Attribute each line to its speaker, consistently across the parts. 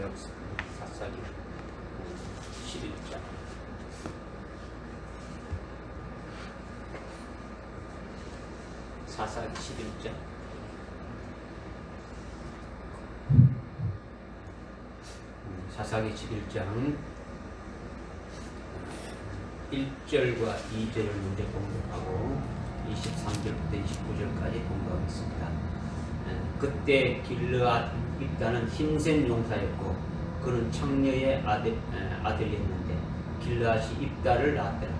Speaker 1: 역사 사사기 11장 사사기 11장 사사기 11장 1절과 2절을 먼저 공부하고 23절부터 29절까지 공부하겠습니다. 그때 길르앗 입다는 힘센 용사였고 그는 청녀의 아들이었는데 길르앗이 입다를 낳았더라.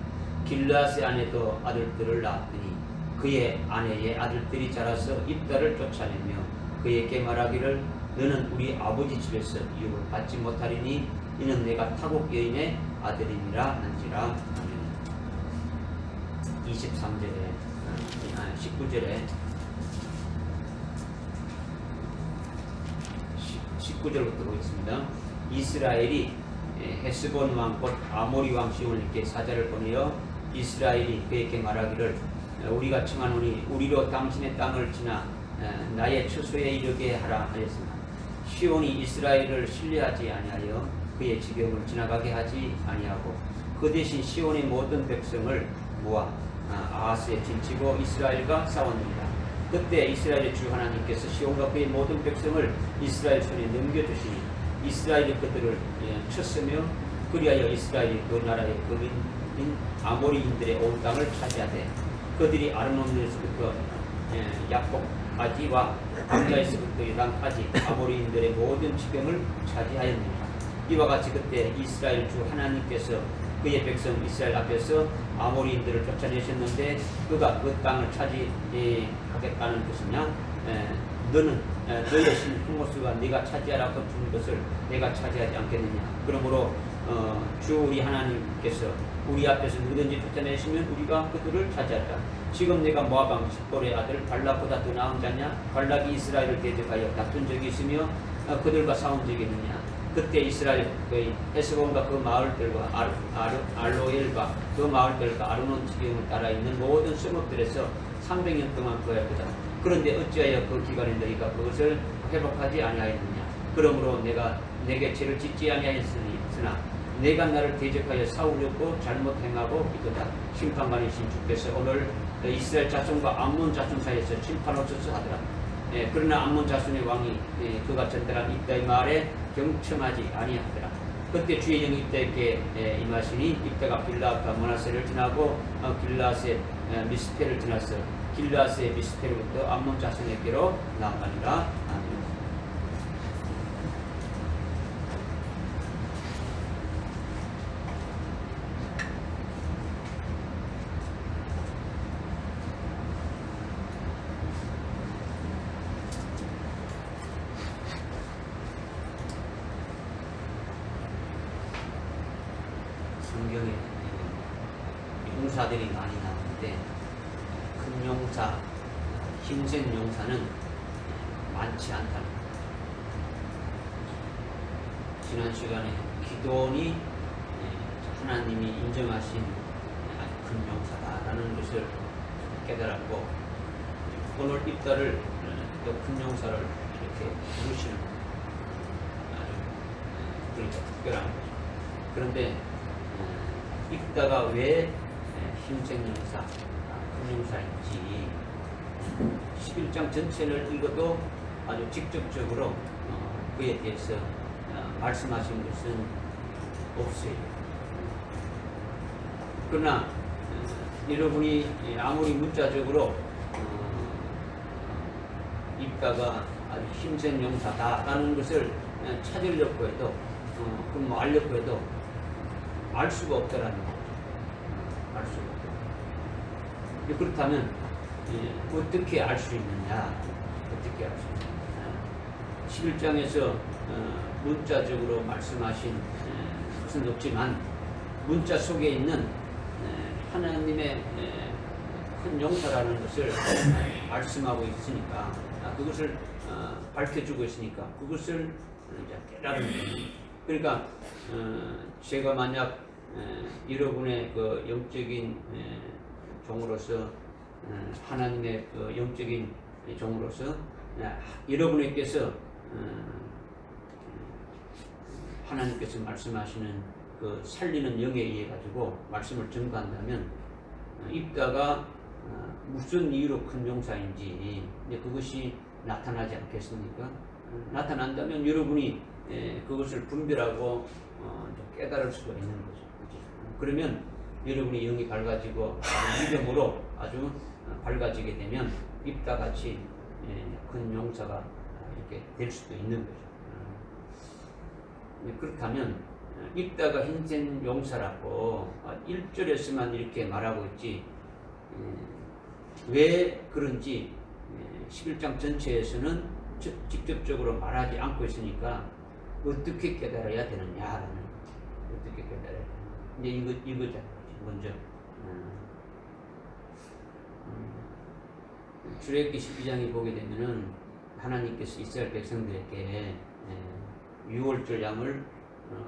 Speaker 1: 길르앗의 아내도 아들들을 낳았더니 그의 아내의 아들들이 자라서 입다를 쫓아내며 그에게 말하기를 너는 우리 아버지 집에서 유업을 받지 못하리니 이는 내가 타국 여인의 아들이니라 한지라. 23절에 19절부터 보겠습니다. 이스라엘이 헤스본 왕 곧 아모리 왕 시온에게 사자를 보내어 이스라엘이 그에게 말하기를 우리가 청하노니 우리로 당신의 땅을 지나 나의 처소에 이르게 하라 하였으나 시온이 이스라엘을 신뢰하지 아니하여 그의 지경을 지나가게 하지 아니하고 그 대신 시온의 모든 백성을 모아 아하스에 진치고 이스라엘과 싸웠느니라. 그때 이스라엘의 주 하나님께서 시온과 그의 모든 백성을 이스라엘 손에 넘겨주시니 이스라엘이 그들을 쳤으며 그리하여 이스라엘이 그 나라의 거민인 아모리인들의 온 땅을 차지하되 그들이 아르논에서부터 야복까지와 광야에서부터 유단까지 아모리인들의 모든 지경을 차지하였느니라. 이와 같이 그때 이스라엘 주 하나님께서 그의 백성 이스라엘 앞에서 아모리인들을 쫓아내셨는데 그가 그 땅을 차지하겠다는 것이냐? 너는 너의 신 흑모스가 네가 차지하라고 준 것을 내가 차지하지 않겠느냐? 그러므로 주 우리 하나님께서 우리 앞에서 누구든지 쫓아내시면 우리가 그들을 차지하리라. 지금 내가 모압 왕 십볼의 아들 발락보다 더 나은 자냐? 발락이 이스라엘을 대적하여 다툰 적이 있으며 그들과 싸운 적이 있느냐? 그때 이스라엘의 헤스본과 그 마을들과 알로엘과 그 마을들과 아르논 지경을 따라 있는 모든 성읍들에서 300년 동안 거하였다. 그런데 어찌하여 그 기간에 너희가 그것을 회복하지 아니하였느냐? 그러므로 내가 내게 죄를 짓지 아니하였으나 내가 나를 대적하여 싸우려고 잘못 행하고 있도다. 심판관이신 주께서 오늘 이스라엘 자손과 암몬 자손 사이에서 심판없어서 하더라. 그러나 암몬 자손의 왕이 그가 전달한 입다의 말에 경청하지 아니하더라. 그때 주의 영이 입다에게 임하시니 입다가 길르앗과 므낫세를 지나고 길르앗의 미스페를 지나서 길르앗의 미스페로부터 암몬 자손에게로 나아가니라. 아멘. 성경에 용사들이 많이 나오는데 큰 용사, 힘센 용사는 많지 않다. 지난 시간에 기도원이 하나님이 인정하신 아주 큰 용사다라는 것을 깨달았고 오늘 입다를 또 큰 용사를 이렇게 부르시는 아주 그러니까 특별한 거죠. 그런데 입다가 왜 힘센 용사, 큰 용사인지 11장 전체를 읽어도 아주 직접적으로 그에 대해서 말씀하신 것은 없어요. 그러나 여러분이 아무리 문자적으로 입다가 아주 힘센 용사다라는 것을 찾으려고 해도 그럼 뭐 알려고 해도 알 수가 없다라는 거죠. 알 수가 없다. 그렇다면 어떻게 알 수 있느냐? 어떻게 알 수 있느냐? 11장에서 문자적으로 말씀하신 것은 없지만 문자 속에 있는 하나님의 큰 용사라는 것을 말씀하고 있으니까 그것을 밝혀주고 있으니까 그것을 이제 깨달은 거예요. 그러니까 제가 만약 여러분의 그 영적인 종으로서 하나님의 그 영적인 종으로서 여러분에게서 하나님께서 말씀하시는 그 살리는 영에 의해 가지고 말씀을 전가한다면 입다가 무슨 이유로 큰 용사인지 그것이 나타나지 않겠습니까? 나타난다면 여러분이 그것을 분별하고 깨달을 수가 있는 거죠. 그러면 여러분이 영이 밝아지고 믿음으로 아주 밝아지게 되면 입다같이 큰 용사가 이렇게 될 수도 있는 거죠. 그렇다면 입다가 힘센 용사라고 1절에서만 이렇게 말하고 있지 왜 그런지 11장 전체에서는 직접적으로 말하지 않고 있으니까 어떻게 깨달아야 되느냐라는 어떻게 깨달아야 되느냐 이제 이거잖아요. 먼저 출애굽기 12장에 보게 되면은 하나님께서 이스라엘 백성들에게 유월절 양을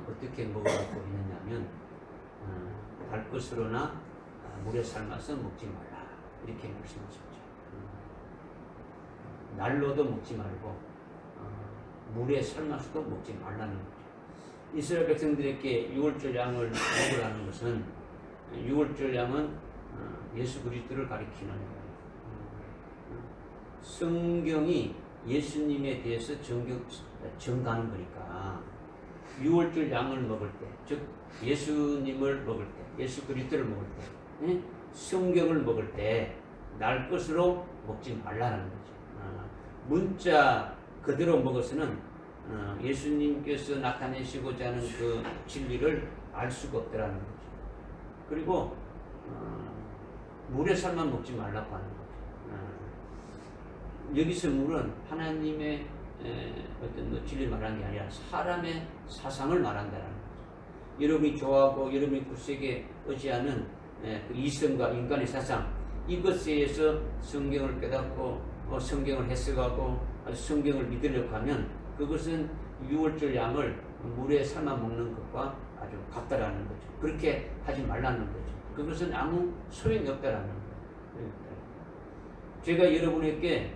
Speaker 1: 어떻게 먹으라고 했느냐면 달 것으로나 물에 삶아서 먹지 말라 이렇게 말씀하셨죠. 날로도 먹지 말고 물에 삶아서도 먹지 말라는 거죠. 이스라엘 백성들에게 유월절 양을 먹으라는 것은 유월절 양은 예수 그리스도를 가리키는 거예요. 성경이 예수님에 대해서 정가는 거니까 유월절 양을 먹을 때, 즉 예수님을 먹을 때, 예수 그리스도를 먹을 때, 성경을 먹을 때 날 것으로 먹지 말라는 거죠. 문자 그대로 먹어서는 예수님께서 나타내시고자 하는 그 진리를 알 수가 없더라는 거죠. 그리고 물에 삶아 먹지 말라고 하는 거죠. 여기서 물은 하나님의 어떤 진리를 말하는 게 아니라 사람의 사상을 말한다는 거죠. 여러분이 좋아하고 여러분이 굳세게 의지하는 그 이성과 인간의 사상 이것에 의해서 성경을 깨닫고 성경을 해석하고 성경을 믿으려고 하면 그것은 유월절 양을 물에 삶아 먹는 것과 아주 같다라는 거죠. 그렇게 하지 말라는 거죠. 그것은 아무 소용이 없다라는 거예요. 제가 여러분에게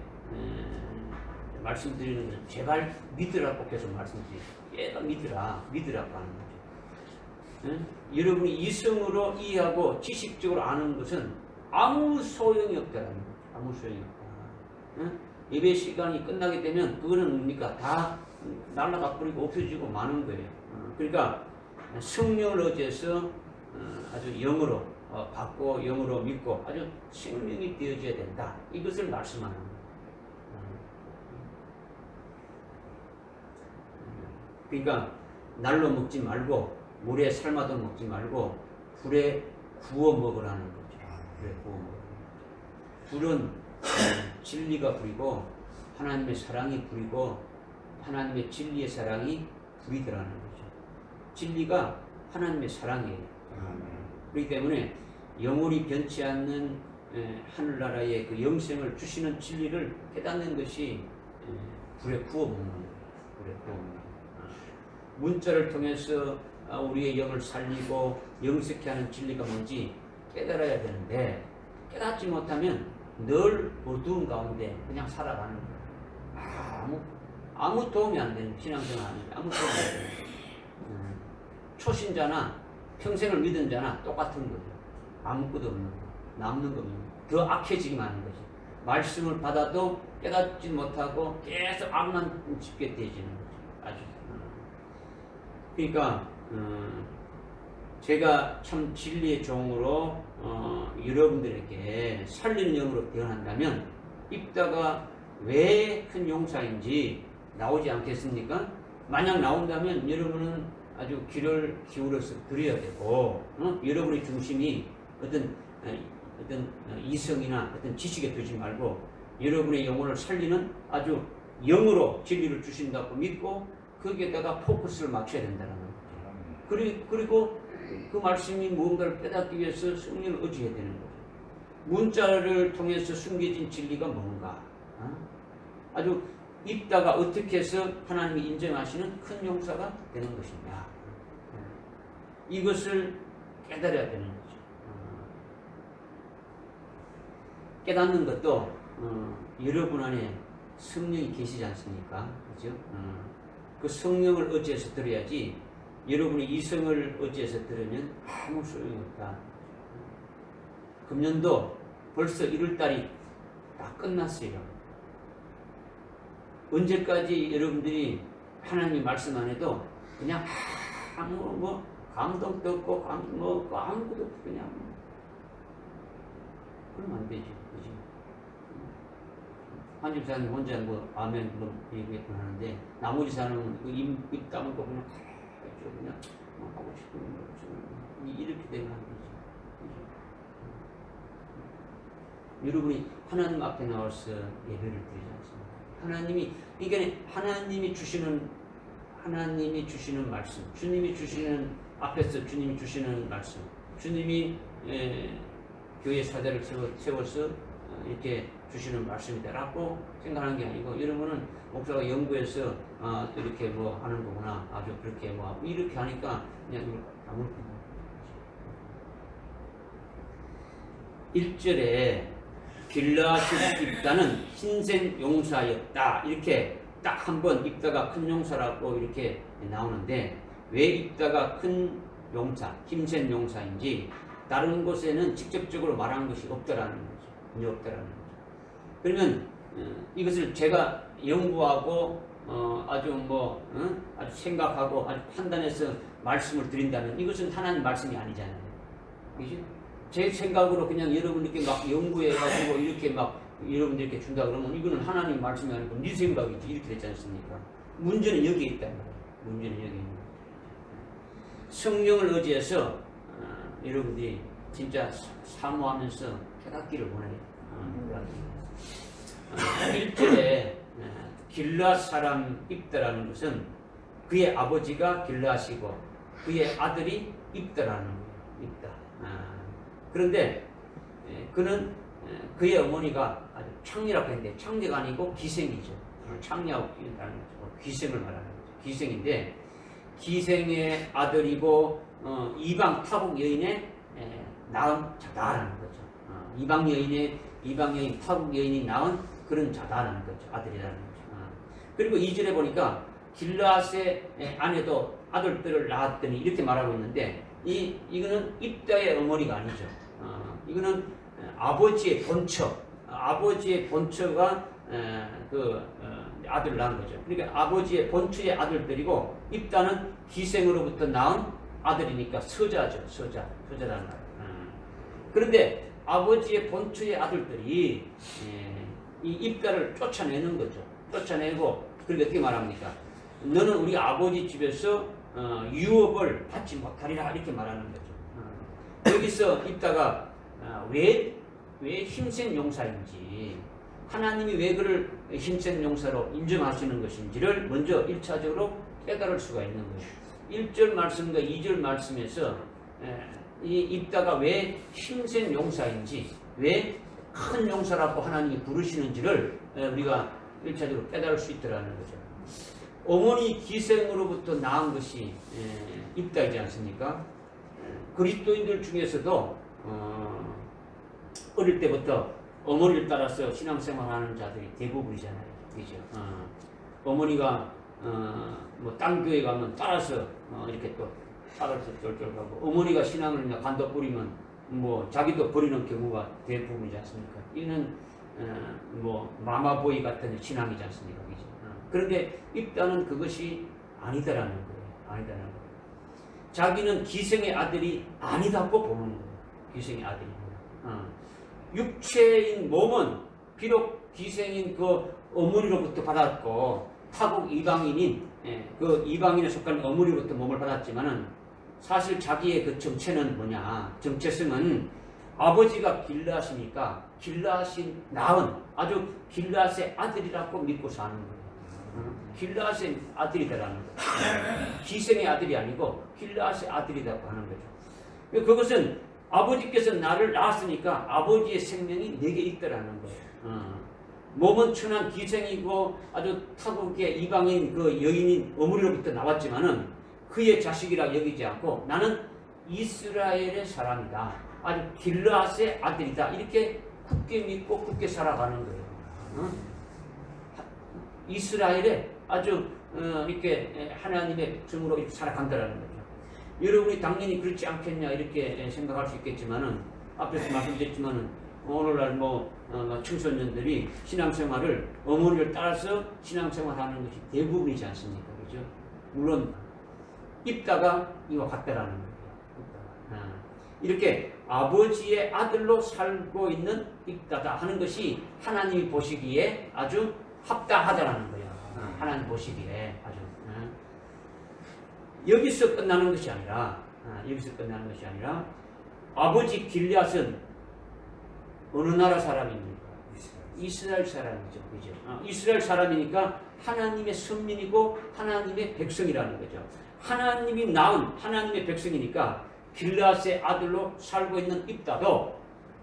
Speaker 1: 말씀드리는 것은 제발 믿으라고 계속 말씀드리죠. 얘가 믿으라고 하는 거죠. 여러분이 이성으로 이해하고 지식적으로 아는 것은 아무 소용이 없다라는 거죠. 아무 소용이 없다. 예배 시간이 끝나게 되면 그거는 뭡니까? 다 날아가 버리고 없어지고 마는 거예요. 그러니까 성령을 의지해서 아주 영으로 받고 영으로 믿고 아주 생명이 되어져야 된다. 이것을 말씀하는 거예요. 그러니까 날로 먹지 말고 물에 삶아도 먹지 말고 불에 구워 먹으라는 거죠. 불에 구워 먹으라는 거죠. 불은 진리가 불이고 하나님의 사랑이 불이고 하나님의 진리의 사랑이 불이더라는 거죠. 진리가 하나님의 사랑이에요. 그렇기 때문에 영원히 변치 않는 하늘나라의 그 영생을 주시는 진리를 깨닫는 것이 불에 구워 먹는 거예요. 불에 구워 먹는 거예요. 문자를 통해서 우리의 영을 살리고 영색케 하는 진리가 뭔지 깨달아야 되는데 깨닫지 못하면 늘 어두운 가운데 그냥 살아가는 거예요. 아무 도움이 안 되는 신앙생활 하는데 아무 도움이 안 되는 거예요. 초신자나 평생을 믿은 자나 똑같은 거죠. 아무것도 없는 거, 남는 거 없는 거, 더 악해지기만 하는 거지. 말씀을 받아도 깨닫지 못하고 계속 악만 짓게 되어지는 거죠. 아주. 그러니까 제가 참 진리의 종으로 여러분들에게 살리는 영으로 태어난다면 입다가 왜 큰 용사인지 나오지 않겠습니까? 만약 나온다면 여러분은 아주 귀를 기울여서 들어야 되고 여러분의 중심이 어떤 이성이나 어떤 지식에 두지 말고 여러분의 영혼을 살리는 아주 영으로 진리를 주신다고 믿고 거기에다가 포커스를 맞춰야 된다는 거죠. 그리고 그 말씀이 무언가를 깨닫기 위해서 성령을 의지해야 되는 거죠. 문자를 통해서 숨겨진 진리가 뭔가 아주 입다가 어떻게 해서 하나님이 인정하시는 큰 용사가 되는 것이냐 이것을 깨달아야 되는 거죠. 깨닫는 것도 여러분 안에 성령이 계시지 않습니까? 그죠? 그 성령을 의지해서 들어야지 여러분이 이성을 의지해서 들으면 아무 소용이 없다. 금년도 벌써 1월달이 다 끝났어요. 언제까지 여러분들이 하나님 말씀 안 해도 그냥 아무 뭐 감동도 없고 아무것도 없고 그냥 그러면 안 되지, 그지? 한 집사님 혼자 뭐 아멘 뭐 얘기했고 하는데 나머지 사람은 그 입 다물고 그냥 뭐 하고 싶은 거 이렇게 되면 안 되지, 그지? 여러분이 하나님 앞에 나와서 예배를 드리지 않습니까? 그러니까 하나님이 주시는 말씀, 주님이 주시는 앞에서 주님이 주시는 말씀, 주님이 교회 사대를 세워서 이렇게 주시는 말씀이다라고 생각하는 게 아니고 여러분은 목사가 연구해서 이렇게 뭐 하는 거구나, 아주 그렇게 뭐 이렇게 하니까 그냥 이걸 아무렇게 1절에 길르앗의 입다는 신생 용사였다 이렇게 딱 한 번 입다가 큰 용사라고 이렇게 나오는데 왜 입다가 큰 용사, 힘센 용사인지 다른 곳에는 직접적으로 말한 것이 없다라는 거죠. 전혀 없다라는 거죠. 그러면 이것을 제가 연구하고 아주 아주 생각하고 아주 판단해서 말씀을 드린다면 이것은 하나님 말씀이 아니잖아요. 그죠? 제 생각으로 그냥 여러분들께 막 연구해가지고 이렇게 막 여러분들께 준다 그러면 이거는 하나님 말씀이 아니고 네 생각이지 이렇게 됐지 않습니까? 문제는 여기에 있다. 문제는 여기 있는 거예요. 성령을 의지해서 여러분들이 진짜 사모하면서 깨닫기를 원해요. 1절에 길르앗 사람 입다라는 것은 그의 아버지가 길르앗이고 그의 아들이 입다라는 거예요. 입다. 그런데 그는 그의 어머니가 아주 창녀라고 했는데 창녀가 아니고 기생이죠. 창녀하고 기생을 말하는 거죠. 기생인데 기생의 아들이고 이방 타국 여인의 낳은 자다라는 거죠. 이방 여인 타국 여인이 낳은 그런 자다라는 거죠. 아들이라는 거죠. 그리고 2절에 보니까 길르앗의 아내도 아들들을 낳았더니 이렇게 말하고 있는데 이거는 입다의 어머니가 아니죠. 이거는 아버지의 본처가 아들을 낳은 거죠. 그러니까 아버지의 본처의 아들들이고 입다는 기생으로부터 낳은 아들이니까 서자라는 말이에요. 그런데 아버지의 본처의 아들들이 이 입다를 쫓아내는 거죠. 쫓아내고 그렇게 어떻게 말합니까? 너는 우리 아버지 집에서 유업을 받지 못하리라 이렇게 말하는 거죠. 여기서 입다가 왜 힘센 용사인지 하나님이 왜 그를 힘센 용사로 인정하시는 것인지를 먼저 1차적으로 깨달을 수가 있는 거예요. 1절 말씀과 2절 말씀에서 이 입다가 왜 힘센 용사인지 왜 큰 용사라고 하나님이 부르시는지를 우리가 1차적으로 깨달을 수 있더라는 거죠. 어머니 기생으로부터 낳은 것이 입다이지 않습니까? 그리스도인들 중에서도 어릴 때부터 어머니를 따라서 신앙생활하는 자들이 대부분이잖아요. 그죠? 어머니가 뭐 딴 교회 가면 따라서 이렇게 또 따라서 쫄쫄 가고 어머니가 신앙을 그냥 간도 뿌리면 뭐 자기도 버리는 경우가 대부분이지 않습니까? 이는 뭐 마마보이 같은 신앙이지 않습니까? 그죠? 그런데 입다는 그것이 아니다라는 거예요. 아니다라는 거예요. 자기는 기생의 아들이 아니다고 보는 거예요. 기생의 아들입니다. 육체인 몸은 비록 기생인 그 어머니로부터 받았고 타국 이방인인 그 이방인에 속한 어머니로부터 몸을 받았지만은 사실 자기의 그 정체는 뭐냐? 정체성은 아버지가 길르앗이니까 길르앗이 낳은 아주 길르앗의 아들이라고 믿고 사는 거예요. 길르앗의 아들이다라는 거예요. 기생의 아들이 아니고 길르앗의 아들이라고 하는 거죠. 그것은 아버지께서 나를 낳았으니까 아버지의 생명이 내게 있다라는 거예요. 몸은 천한 기생이고 아주 타국의 이방인 그 여인인 어머니로부터 나왔지만은 그의 자식이라 여기지 않고 나는 이스라엘의 사람이다. 아주 길르앗의 아들이다. 이렇게 굳게 믿고 굳게 살아가는 거예요. 이스라엘의 아주 이렇게 하나님의 백성으로 살아간다라는 거죠. 여러분이 당연히 그렇지 않겠냐 이렇게 생각할 수 있겠지만은 앞에서 말씀드렸지만은 오늘날 청소년들이 신앙생활을 어머니를 따라서 신앙생활하는 것이 대부분이지 않습니까? 그죠? 물론 입다가 이와 같다라는 거예요. 이렇게 아버지의 아들로 살고 있는 입다다 하는 것이 하나님이 보시기에 아주 합당하다라는 거예요. 하나님 보시기에 아주. 여기서 끝나는 것이 아니라 아버지 길앗은 어느 나라 사람입니까? 이스라엘 사람이죠. 그죠? 이스라엘 사람이니까 하나님의 선민이고 하나님의 백성이라는 거죠. 하나님이 낳은 하나님의 백성이니까 길앗의 아들로 살고 있는 입다도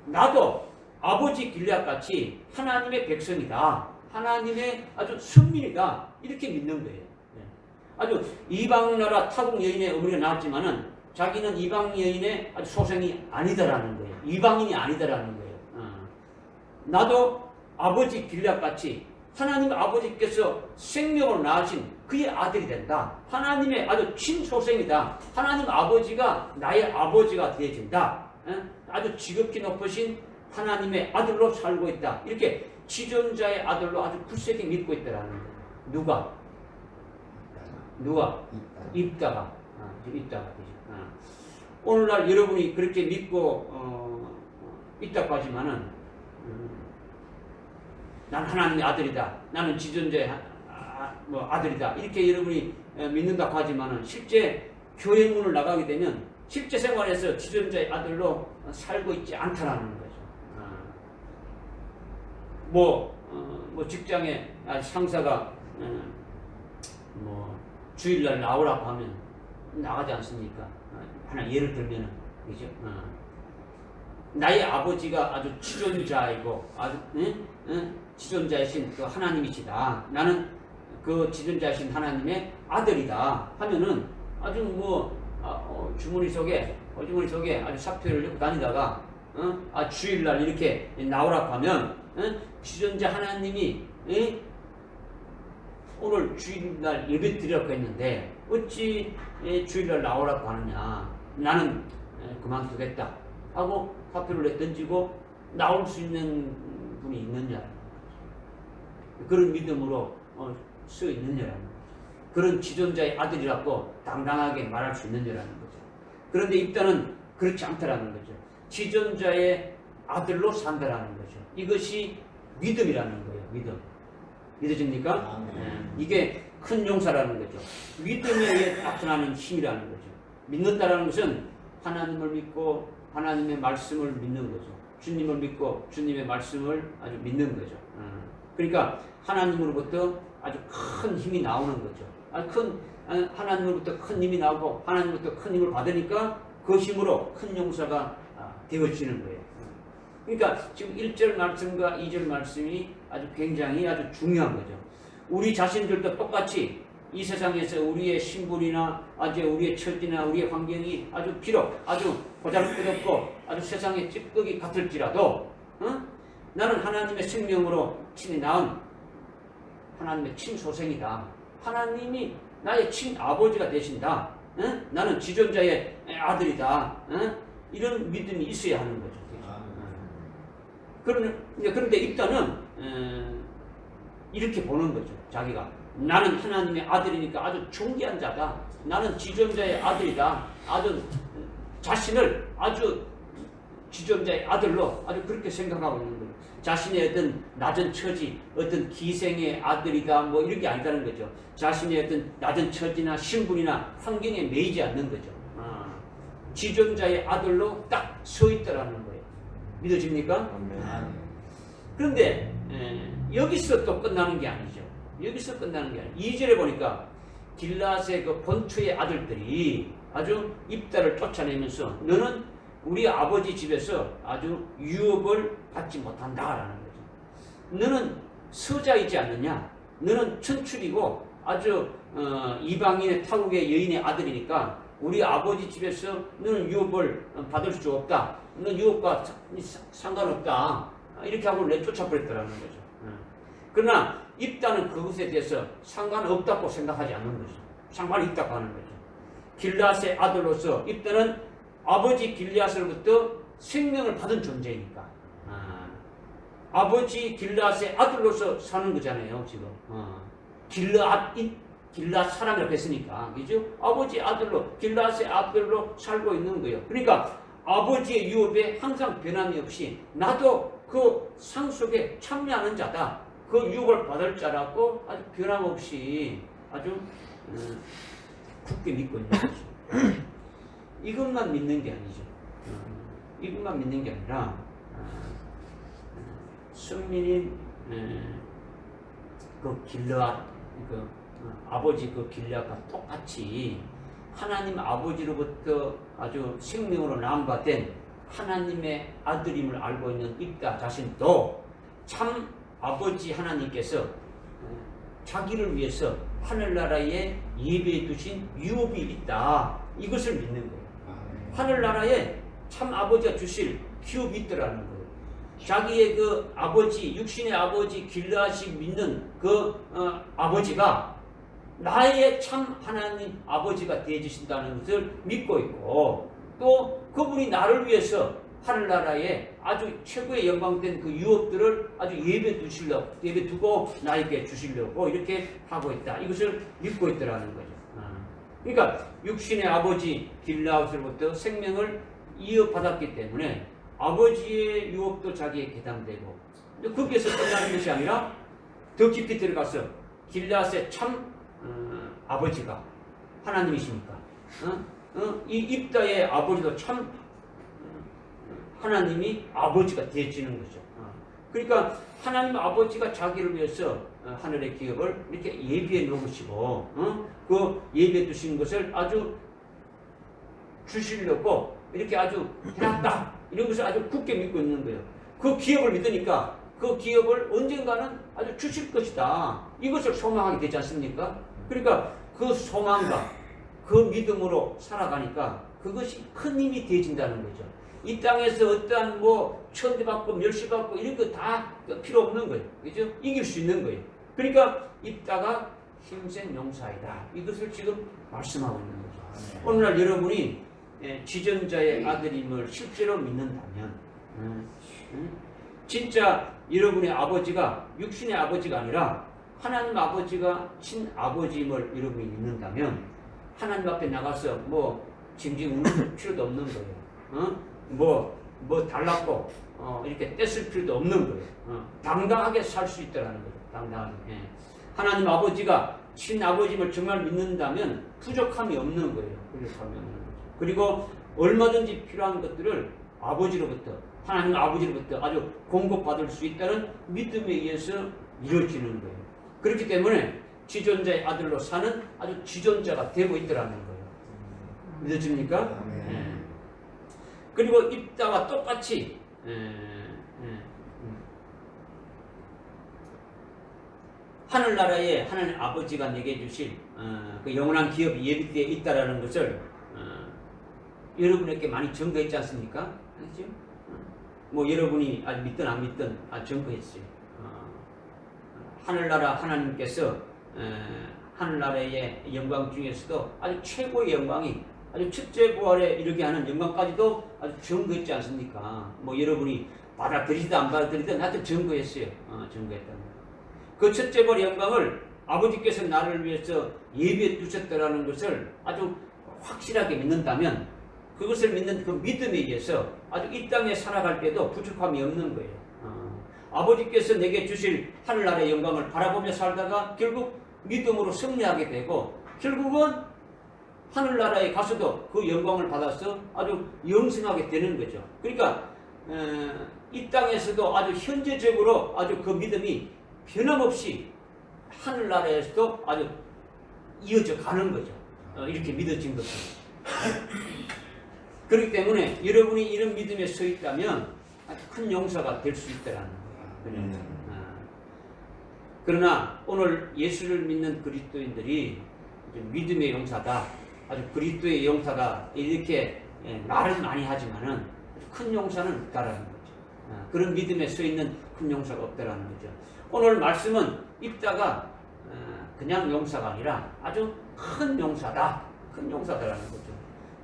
Speaker 1: 나도 아버지 길앗같이 하나님의 백성이다. 하나님의 아주 선민이다. 이렇게 믿는 거예요. 아주 이방 나라 타국 여인의 어머니가 나왔지만은 자기는 이방 여인의 아주 소생이 아니다라는 거예요. 이방인이 아니다라는 거예요. 나도 아버지 길앗같이 하나님 아버지께서 생명을 낳으신 그의 아들이 된다. 하나님의 아주 친소생이다. 하나님 아버지가 나의 아버지가 되어진다. 아주 지극히 높으신 하나님의 아들로 살고 있다. 이렇게 지존자의 아들로 아주 굳세게 믿고 있다라는 거예요. 누가? 입다가. 오늘날 여러분이 그렇게 믿고 있다고 하지만은 난 하나님의 아들이다. 나는 지존자의 아들이다. 이렇게 여러분이 믿는다고 하지만은 실제 교회 문을 나가게 되면 실제 생활에서 지존자의 아들로 살고 있지 않다라는 거죠. 직장에 상사가 주일날 나오라고 하면 나가지 않습니까? 하나 예를 들면은 그죠? 나의 아버지가 아주 지존자이고 아주 지존자이신 그 하나님이시다. 나는 그 지존자이신 하나님의 아들이다. 하면은 아주 주머니 속에 아주 사표를 넣고 다니다가 주일날 이렇게 나오라고 하면 지존자 하나님이 오늘 주일날 예배 드리라고 했는데 어찌 주일날 나오라고 하느냐. 나는 그만두겠다 하고 사표를 던지고 나올 수 있는 분이 있느냐. 그런 믿음으로 서 있느냐라는 거죠. 그런 지존자의 아들이라고 당당하게 말할 수 있느냐라는 거죠. 그런데 입다는 그렇지 않다라는 거죠. 지존자의 아들로 산다라는 거죠. 이것이 믿음이라는 거예요. 믿어집니까? 이게 큰 용사라는 거죠. 믿음에 의해 나타나는 힘이라는 거죠. 믿는다라는 것은 하나님을 믿고 하나님의 말씀을 믿는 거죠. 주님을 믿고 주님의 말씀을 아주 믿는 거죠. 그러니까 하나님으로부터 아주 큰 힘이 나오는 거죠. 하나님으로부터 큰 힘이 나오고 하나님으로부터 큰 힘을 받으니까 그 힘으로 큰 용사가 되어지는 거예요. 그러니까 지금 1절 말씀과 2절 말씀이 아주 굉장히 아주 중요한 거죠. 우리 자신들도 똑같이 이 세상에서 우리의 신분이나 아주 우리의 처지나 우리의 환경이 아주 비록 아주 보잘것없고 아주 세상의 찌꺼기 같을지라도 나는 하나님의 생명으로 친히 낳은 하나님의 친소생이다. 하나님이 나의 친아버지가 되신다. 나는 지존자의 아들이다. 이런 믿음이 있어야 하는 거죠. 그런데 입다는 이렇게 보는 거죠. 자기가 나는 하나님의 아들이니까 아주 존귀한 자다. 나는 지존자의 아들이다. 아주 자신을 아주 지존자의 아들로 아주 그렇게 생각하고 있는 거예요. 자신의 어떤 낮은 처지, 어떤 기생의 아들이다 이런 게 아니다는 거죠. 자신의 어떤 낮은 처지나 신분이나 환경에 매이지 않는 거죠. 지존자의 아들로 딱 서 있다라는 거예요. 믿어집니까? 그런데 여기서 또 끝나는 게 아니죠. 2절에 보니까 길앗의 그 본투의 아들들이 아주 입다를 쫓아내면서 너는 우리 아버지 집에서 아주 유업을 받지 못한다라는 거죠. 너는 서자이지 않느냐? 너는 천출이고 아주 이방인의 타국의 여인의 아들이니까 우리 아버지 집에서 너는 유업을 받을 수 없다. 너는 유업과 상관없다. 이렇게 하고 내쫓아버렸다라는 거죠. 그러나 입다는 그것에 대해서 상관없다고 생각하지 않는 거죠. 상관이 있다고 하는 거죠. 길앗의 아들로서 입다는 아버지 길앗으로부터 생명을 받은 존재이니까 아버지 길앗의 아들로서 사는 거잖아요. 지금 길앗 사람이라고 했으니까 그죠? 아버지 아들로 길앗의 아들로 살고 있는 거예요. 그러니까 아버지의 유업에 항상 변함이 없이 나도 그 상 속에 참여하는 자다. 그 유업을 받을 자라고 아주 변함없이 아주 굳게 믿고 있는 거죠. 이것만 믿는 게 아니죠. 이것만 믿는 게 아니라 선민인 그 길앗 아버지 그 길앗과 똑같이 하나님 아버지로부터 아주 생명으로 남바된 하나님의 아들임을 알고 있는 입다 자신도 참 아버지 하나님께서 자기를 위해서 하늘나라에 예배해 두신 유업이 있다. 이것을 믿는 거예요. 하늘나라에 참 아버지가 주실 기업이 있더라는 거예요. 자기의 그 아버지, 육신의 아버지 길앗이 믿는 그 아버지가 나의 참 하나님 아버지가 되어주신다는 것을 믿고 있고 또 그분이 나를 위해서 하늘나라에 아주 최고의 영광된 그 유업들을 아주 예배 두고 나에게 주시려고 이렇게 하고 있다. 이것을 믿고 있더라는 거죠. 그러니까 육신의 아버지 길앗으로부터 생명을 이어받았기 때문에 아버지의 유업도 자기에게 해당되고 거기에서 끝나는 것이 아니라 더 깊이 들어가서 길앗의 참 아버지가 하나님이시니까 이 입다의 아버지도 참 하나님이 아버지가 되어지는 거죠. 그러니까 하나님 아버지가 자기를 위해서 하늘의 기업을 이렇게 예비해 놓으시고 그 예비해 두신 것을 아주 주시려고 이렇게 아주 해놨다. 이런 것을 아주 굳게 믿고 있는 거예요. 그 기업을 믿으니까 그 기업을 언젠가는 아주 주실 것이다. 이것을 소망하게 되지 않습니까? 그러니까 그 소망과 그 믿음으로 살아가니까 그것이 큰 힘이 되어진다는 거죠. 이 땅에서 어떠한 천대받고 멸시받고 이런 거 다 필요 없는 거예요. 그죠? 이길 수 있는 거예요. 그러니까 입다가 힘센 용사이다. 이것을 지금 말씀하고 있는 거죠. 오늘날 여러분이 지존자의 아들임을 실제로 믿는다면 진짜 여러분의 아버지가 육신의 아버지가 아니라 하나님 아버지가 친아버지임을 여러분이 믿는다면 하나님 앞에 나가서 징징 우는 필요도 없는 거예요. 달랐고 이렇게 떼쓸 필요도 없는 거예요. 당당하게 살 수 있다는 거죠. 당당하게. 하나님 아버지가 친아버지임을 정말 믿는다면 부족함이 없는 거예요. 부족함이 없는 거죠. 그리고 얼마든지 필요한 것들을 아버지로부터 하나님 아버지로부터 아주 공급받을 수 있다는 믿음에 의해서 이루어지는 거예요. 그렇기 때문에 지존자의 아들로 사는 아주 지존자가 되고 있더라는 거예요. 믿어집니까? 그리고 입다와 똑같이 하늘나라에 하나님 아버지가 내게 주실 그 영원한 기업이 예비되어 있다라는 것을 여러분에게 많이 증거했지 않습니까? 그렇죠? 여러분이 아주 믿든 안 믿든 증거했어요. 하늘나라 하나님께서 하늘나라의 영광 중에서도 아주 최고의 영광이 아주 첫째 부활에 이르게 하는 영광까지도 아주 증거했지 않습니까? 여러분이 받아들이든 안 받아들이든 하여튼 증거했어요. 증거했다는 거예요. 그 첫째 부활의 영광을 아버지께서 나를 위해서 예비해 두셨다라는 것을 아주 확실하게 믿는다면 그것을 믿는 그 믿음에 의해서 아주 이 땅에 살아갈 때도 부족함이 없는 거예요. 아버지께서 내게 주실 하늘나라의 영광을 바라보며 살다가 결국 믿음으로 승리하게 되고 결국은 하늘나라에 가서도 그 영광을 받아서 아주 영생하게 되는 거죠. 그러니까 이 땅에서도 아주 현재적으로 아주 그 믿음이 변함없이 하늘나라에서도 아주 이어져 가는 거죠. 이렇게 믿어진 것은. 그렇기 때문에 여러분이 이런 믿음에 서 있다면 아주 큰 용사가 될 수 있다는 거예요. 그러나 오늘 예수를 믿는 그리스도인들이 믿음의 용사다, 아주 그리스도의 용사다 이렇게 말은 많이 하지만은 큰 용사는 없다라는 거죠. 그런 믿음에 서 있는 큰 용사가 없다라는 거죠. 오늘 말씀은 입다가 그냥 용사가 아니라 아주 큰 용사다. 큰 용사다라는 거죠.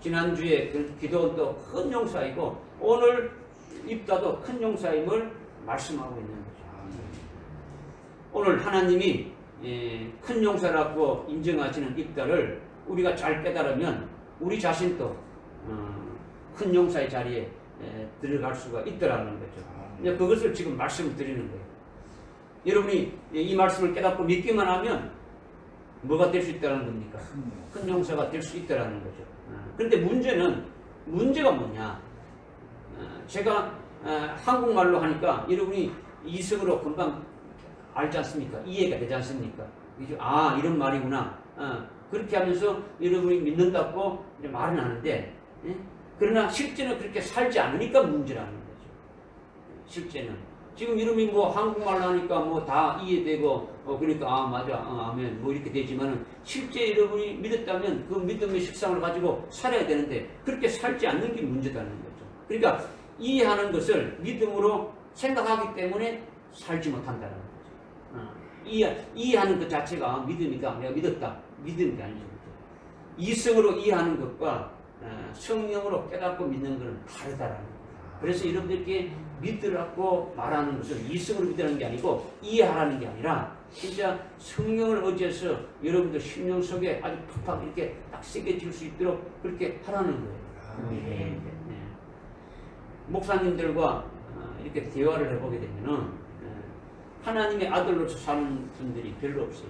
Speaker 1: 지난주에 그 기도원도 큰 용사이고 오늘 입다도 큰 용사임을 말씀하고 있는 거죠. 오늘 하나님이 큰 용사라고 인정하시는 입다를 우리가 잘 깨달으면 우리 자신도 큰 용사의 자리에 들어갈 수가 있더라는 거죠. 이제 그것을 지금 말씀을 드리는 거예요. 여러분이 이 말씀을 깨닫고 믿기만 하면 뭐가 될 수 있다는 겁니까? 큰 용사가 될 수 있다는 거죠. 그런데 문제가 뭐냐? 제가 한국말로 하니까 여러분이 이성으로 금방 알지 않습니까? 이해가 되지 않습니까? 아, 이런 말이구나. 그렇게 하면서 여러분이 믿는다고 이제 말은 하는데, 그러나 실제는 그렇게 살지 않으니까 문제라는 거죠. 실제는. 지금 여러분이 뭐 한국말로 하니까 뭐 다 이해되고, 그러니까, 아, 맞아, 아멘, 뭐 이렇게 되지만은, 실제 여러분이 믿었다면 그 믿음의 식상을 가지고 살아야 되는데, 그렇게 살지 않는 게 문제다는 거죠. 그러니까, 이해하는 것을 믿음으로 생각하기 때문에 살지 못한다는 거죠. 이해하는 것 자체가 믿음이다. 내가 믿었다. 믿는 게 아니죠. 이성으로 이해하는 것과 성령으로 깨닫고 믿는 것은 다르다라는 거예요. 그래서 여러분들께 믿으라고 말하는 것은 이성으로 믿으라는 게 아니고 이해하라는 게 아니라 진짜 성령을 의지해서 여러분들 심령 속에 아주 팍팍 이렇게 딱 새겨질 수 있도록 그렇게 하라는 거예요. 목사님들과 이렇게 대화를 해보게 되면은 하나님의 아들로서 사는 분들이 별로 없어요.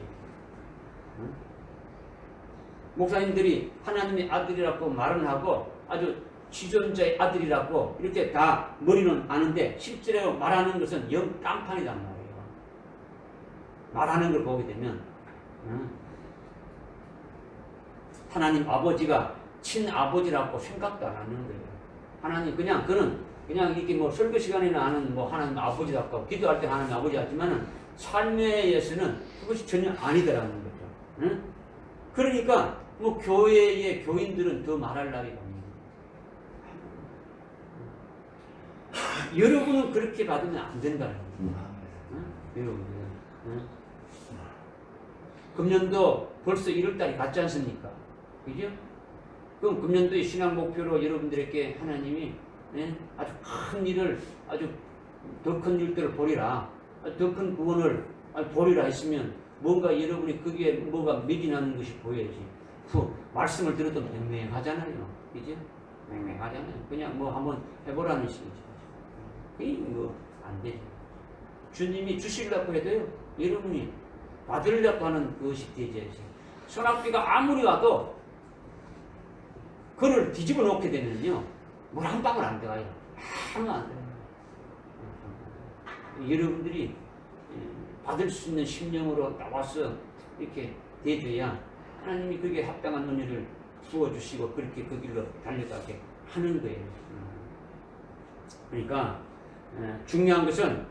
Speaker 1: 목사님들이 하나님의 아들이라고 말은 하고 아주 지존자의 아들이라고 이렇게 다 머리는 아는데 실제로 말하는 것은 영 깜판이란 말이에요. 말하는 걸 보게 되면 하나님 아버지가 친아버지라고 생각도 안 하는 거예요. 하나님 그냥 이렇게 뭐 설교 시간에는 하는 뭐 하나님 아버지라고 기도할 때 하나님 아버지 하지만은 삶에서는 그것이 전혀 아니더라는 거죠. 그러니까 뭐 교회의 교인들은 더 말할 날이 없는 거예요. 여러분은 그렇게 받으면 안 된다는 거예요. 여러분들은. 금년도 벌써 1월달이 갔지 않습니까? 그죠? 그럼 금년도의 신앙 목표로 여러분들에게 하나님이 아주 큰 일을, 아주 더 큰 일들을 보리라, 더 큰 구원을 보리라 했으면 뭔가 여러분이 거기에 뭐가 매진하는 것이 보여야지. 그 말씀을 들어도 맹맹하잖아요. 그죠? 맹맹하잖아요. 그냥 뭐 한번 해보라는 식이죠. 그게 뭐 안 되죠. 주님이 주시려고 해도요, 여러분이 받으려고 하는 그것이 되져야지. 소낙비가 아무리 와도 그를 뒤집어 놓게 되면요, 물 한 방울 안 들어가요. 아무 안 들어가요. 여러분들이 받을 수 있는 심령으로 나와서 이렇게 되줘야 하나님이 그게 합당한 은혜를 부어주시고 그렇게 그 길로 달려가게 하는 거예요. 그러니까 중요한 것은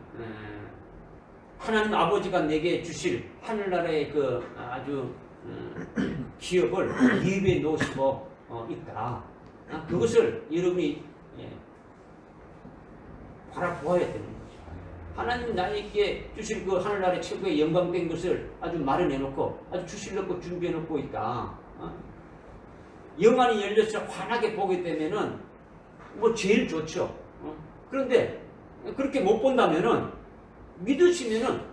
Speaker 1: 하나님 아버지가 내게 주실 하늘나라의 그 아주 기업을 입에 놓으시고 있다. 그것을 여러분이 바라보아야 되는 거죠. 하나님 나에게 주실 그 하늘나라의 최고의 영광된 것을 아주 마련해놓고 아주 주시려고 준비해놓고 있다. 영안이 열려서 환하게 보게 되면은 뭐 제일 좋죠. 그런데 그렇게 못 본다면은 믿으시면은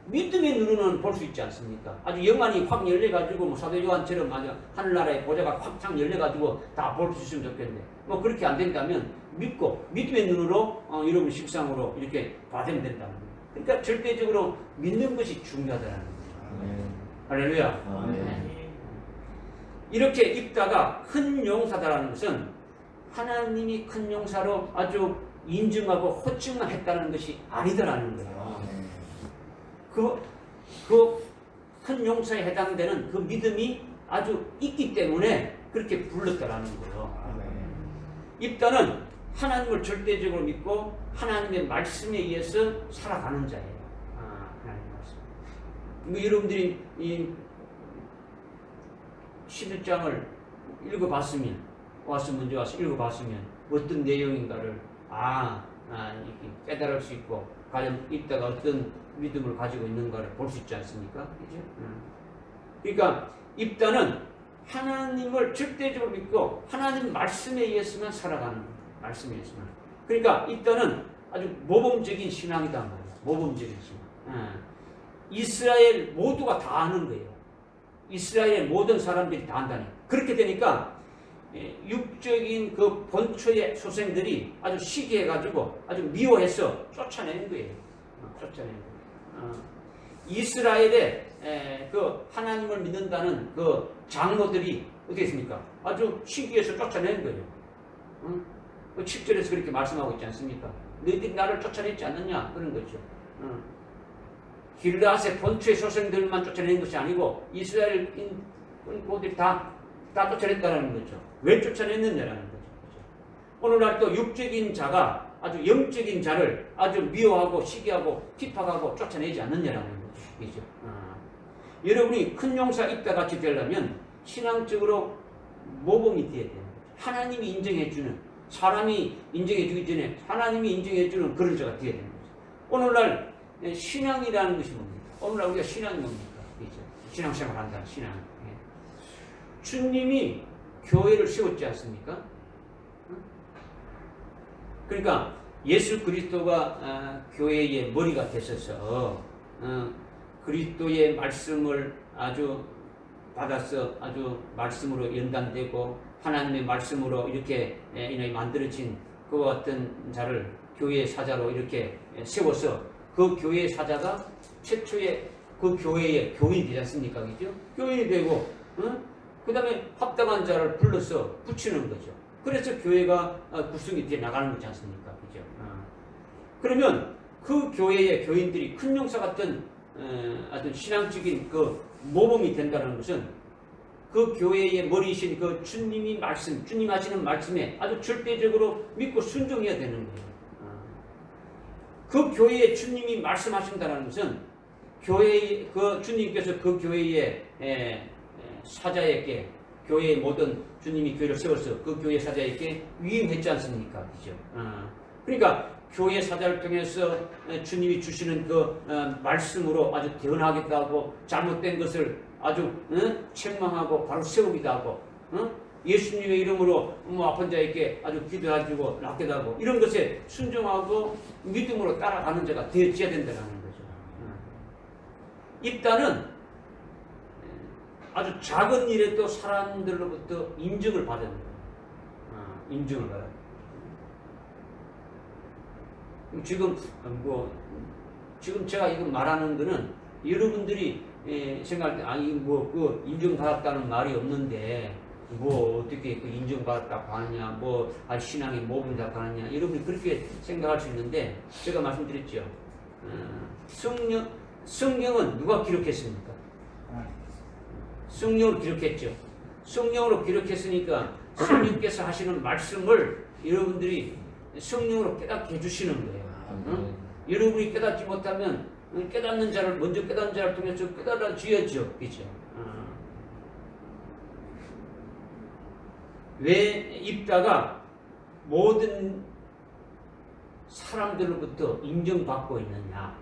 Speaker 1: 믿음의 눈으로는 볼 수 있지 않습니까? 아주 영안이 확 열려가지고 뭐 사도 요한처럼 아주 하늘나라의 보좌가 확창 열려가지고 다 볼 수 있으면 좋겠는데 뭐 그렇게 안 된다면 믿고 믿음의 눈으로 여러분 식상으로 이렇게 받으면 된다는 거예요. 그러니까 절대적으로 믿는 것이 중요하다는 거예요. 할렐루야. 이렇게 입다가 큰 용사다라는 것은 하나님이 큰 용사로 아주 인증하고 호칭만 했다는 것이 아니다라는 거예요. 그 큰 용사에 해당되는 그 믿음이 아주 있기 때문에 그렇게 불렀다라는 거예요. 입다는 하나님을 절대적으로 믿고 하나님의 말씀에 의해서 살아가는 자예요. 하나님의 말씀. 뭐 여러분들이 이 11장을 읽어봤으면, 먼저 와서 읽어봤으면 어떤 내용인가를 이렇게 깨달을 수 있고 과연 입다가 어떤 믿음을 가지고 있는가를 볼 수 있지 않습니까? 그죠? 그러니까 입다는 하나님을 절대적으로 믿고 하나님 말씀에 의해서만 살아가는 거예요. 말씀에 의해서만. 그러니까 입다는 아주 모범적인 신앙이다 말이에요. 모범적인 신앙. 이스라엘 모두가 다 아는 거예요. 이스라엘 모든 사람들이 다 안다니. 그렇게 되니까 육적인 그 본초의 소생들이 아주 시기해가지고 아주 미워해서 쫓아내는 거예요. 쫓아내는 거예요. 이스라엘의 그 하나님을 믿는다는 그 장로들이 어떻게 했습니까? 아주 시기해서 쫓아내는 거예요. 그 7절에서 그렇게 말씀하고 있지 않습니까? 너희들이 나를 쫓아냈지 않느냐? 그런 거죠. 길르앗의 본초의 소생들만 쫓아내는 것이 아니고 이스라엘 인들이 다 쫓아냈다는 거죠. 왜 쫓아냈느냐라는 거죠. 오늘날 또 육적인 자가 아주 영적인 자를 아주 미워하고 시기하고 핍박하고 쫓아내지 않느냐라는 거죠. 그죠? 여러분이 큰 용사 입다 같이 되려면 신앙적으로 모범이 되어야 돼요. 하나님이 인정해주는, 사람이 인정해주기 전에 하나님이 인정해주는 그런 자가 되어야 되는 거죠. 오늘날 신앙이라는 것이 뭡니까? 오늘날 우리가 신앙이 뭡니까? 그죠? 신앙생활 한다, 신앙. 주님이 교회를 세웠지 않습니까? 그러니까 예수 그리스도가 교회의 머리가 되셔서 그리스도의 말씀을 아주 받아서 아주 말씀으로 연단되고 하나님의 말씀으로 이렇게 만들어진 그와 같은 자를 교회의 사자로 이렇게 세워서 그 교회의 사자가 최초의 그 교회의 교인이 되지 않습니까? 그죠? 교인이 되고 그 다음에 합당한 자를 불러서 붙이는 거죠. 그래서 교회가 구성이 되어 나가는 거지 않습니까? 그죠? 그러면 그 교회의 교인들이 큰 용사 같은 어떤 신앙적인 그 모범이 된다는 것은 그 교회의 머리이신 그 주님이 말씀, 주님 하시는 말씀에 아주 절대적으로 믿고 순종해야 되는 거예요. 그 교회에 주님이 말씀하신다는 것은 교회 그 주님께서 그 교회의 사자에게 교회의 모든 주님이 교회를 세워서 그 교회 사자에게 위임했지 않습니까? 그죠? 그러니까 교회 사자를 통해서 주님이 주시는 그 말씀으로 아주 대언하기도 하고 잘못된 것을 아주 책망하고 바로 세우기도 하고 예수님의 이름으로 아픈 자에게 아주 기도해주고 낫기도 하고 이런 것에 순종하고 믿음으로 따라가는 자가 되어져야 된다는 거죠. 입다는 아주 작은 일에도 사람들로부터 인정을 받는 거예요. 인정을 받아요. 지금 제가 이거 말하는 거는 여러분들이 생각할 때 아니 그 인정받았다는 말이 없는데 어떻게 그 인정받았다고 하느냐 신앙의 모범이라고 하느냐 여러분이 그렇게 생각할 수 있는데 제가 말씀드렸죠. 성경은 누가 기록했습니까? 성령으로 기록했죠. 성령으로 기록했으니까 성령께서 하시는 말씀을 여러분들이 성령으로 깨닫게 해주시는 거예요. 여러분이 깨닫지 못하면 깨닫는 자를 먼저 깨닫는 자를 통해서 깨달아줘야죠. 그죠? 왜 입다가 모든 사람들로부터 인정받고 있느냐?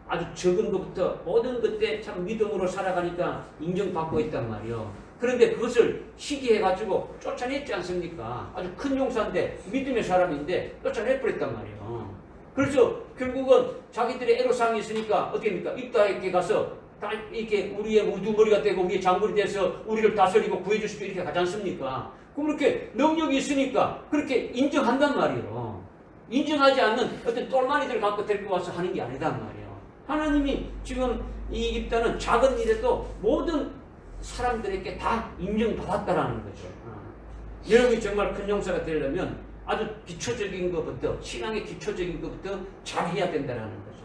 Speaker 1: 아주 적은 것부터 모든 것에 참 믿음으로 살아가니까 인정받고 있단 말이요. 그런데 그것을 시기해가지고 쫓아냈지 않습니까? 아주 큰 용사인데 믿음의 사람인데 쫓아내버렸단 말이에요. 그래서 결국은 자기들의 애로사항이 있으니까 어떻게 합니까? 입다에게 가서 다 이렇게 우리의 우두머리가 되고 우리의 장군이 돼서 우리를 다스리고 구해줄 수도 이렇게 가지 않습니까? 그럼 그렇게 능력이 있으니까 그렇게 인정한단 말이에요. 인정하지 않는 어떤 똘마니들 갖고 데리고 와서 하는 게 아니단 말이에요. 하나님이 지금 이 입다는 작은 일에도 모든 사람들에게 다 인정받았다라는 거죠. 여러분이 정말 큰 용사가 되려면 아주 기초적인 것부터 신앙의 기초적인 것부터 잘 해야 된다라는 거죠.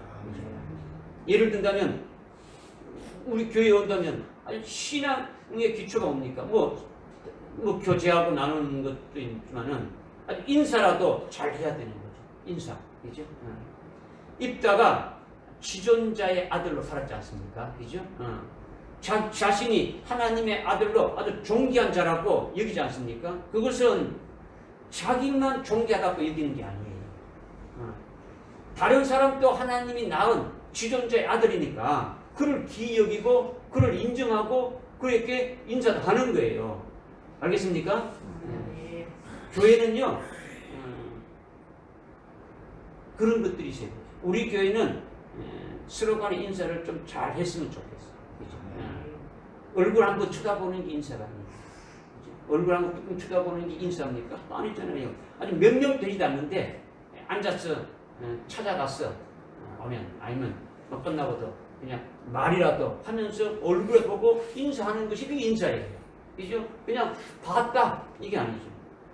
Speaker 1: 예를 든다면 우리 교회에 온다면 아주 신앙의 기초가 뭡니까? 교제하고 나누는 것도 있지만은 아주 인사라도 잘 해야 되는 거죠. 인사, 그죠? 입다가 지존자의 아들로 살았지 않습니까? 그죠? 자신이 하나님의 아들로 아주 존귀한 자라고 여기지 않습니까? 그것은 자기만 존귀하다고 여기는 게 아니에요. 다른 사람도 하나님이 낳은 지존자의 아들이니까 그를 귀히 여기고 그를 인정하고 그렇게 인사도 하는 거예요. 알겠습니까? 교회는요, 그런 것들이 있어요. 우리 교회는 서로 간의 인사를 좀 잘 했으면 좋겠어. 그죠? 얼굴 한번 쳐다보는 게 인사가 아닙니다. 얼굴 한번 뚝 쳐다보는 게 인사입니까? 아니잖아요. 아직 몇 명 되지도 않는데 앉아서 찾아가서 오면 아니면 끝나고도 그냥 말이라도 하면서 얼굴을 보고 인사하는 것이 그게 인사예요. 그죠? 그냥 봤다 이게 아니죠.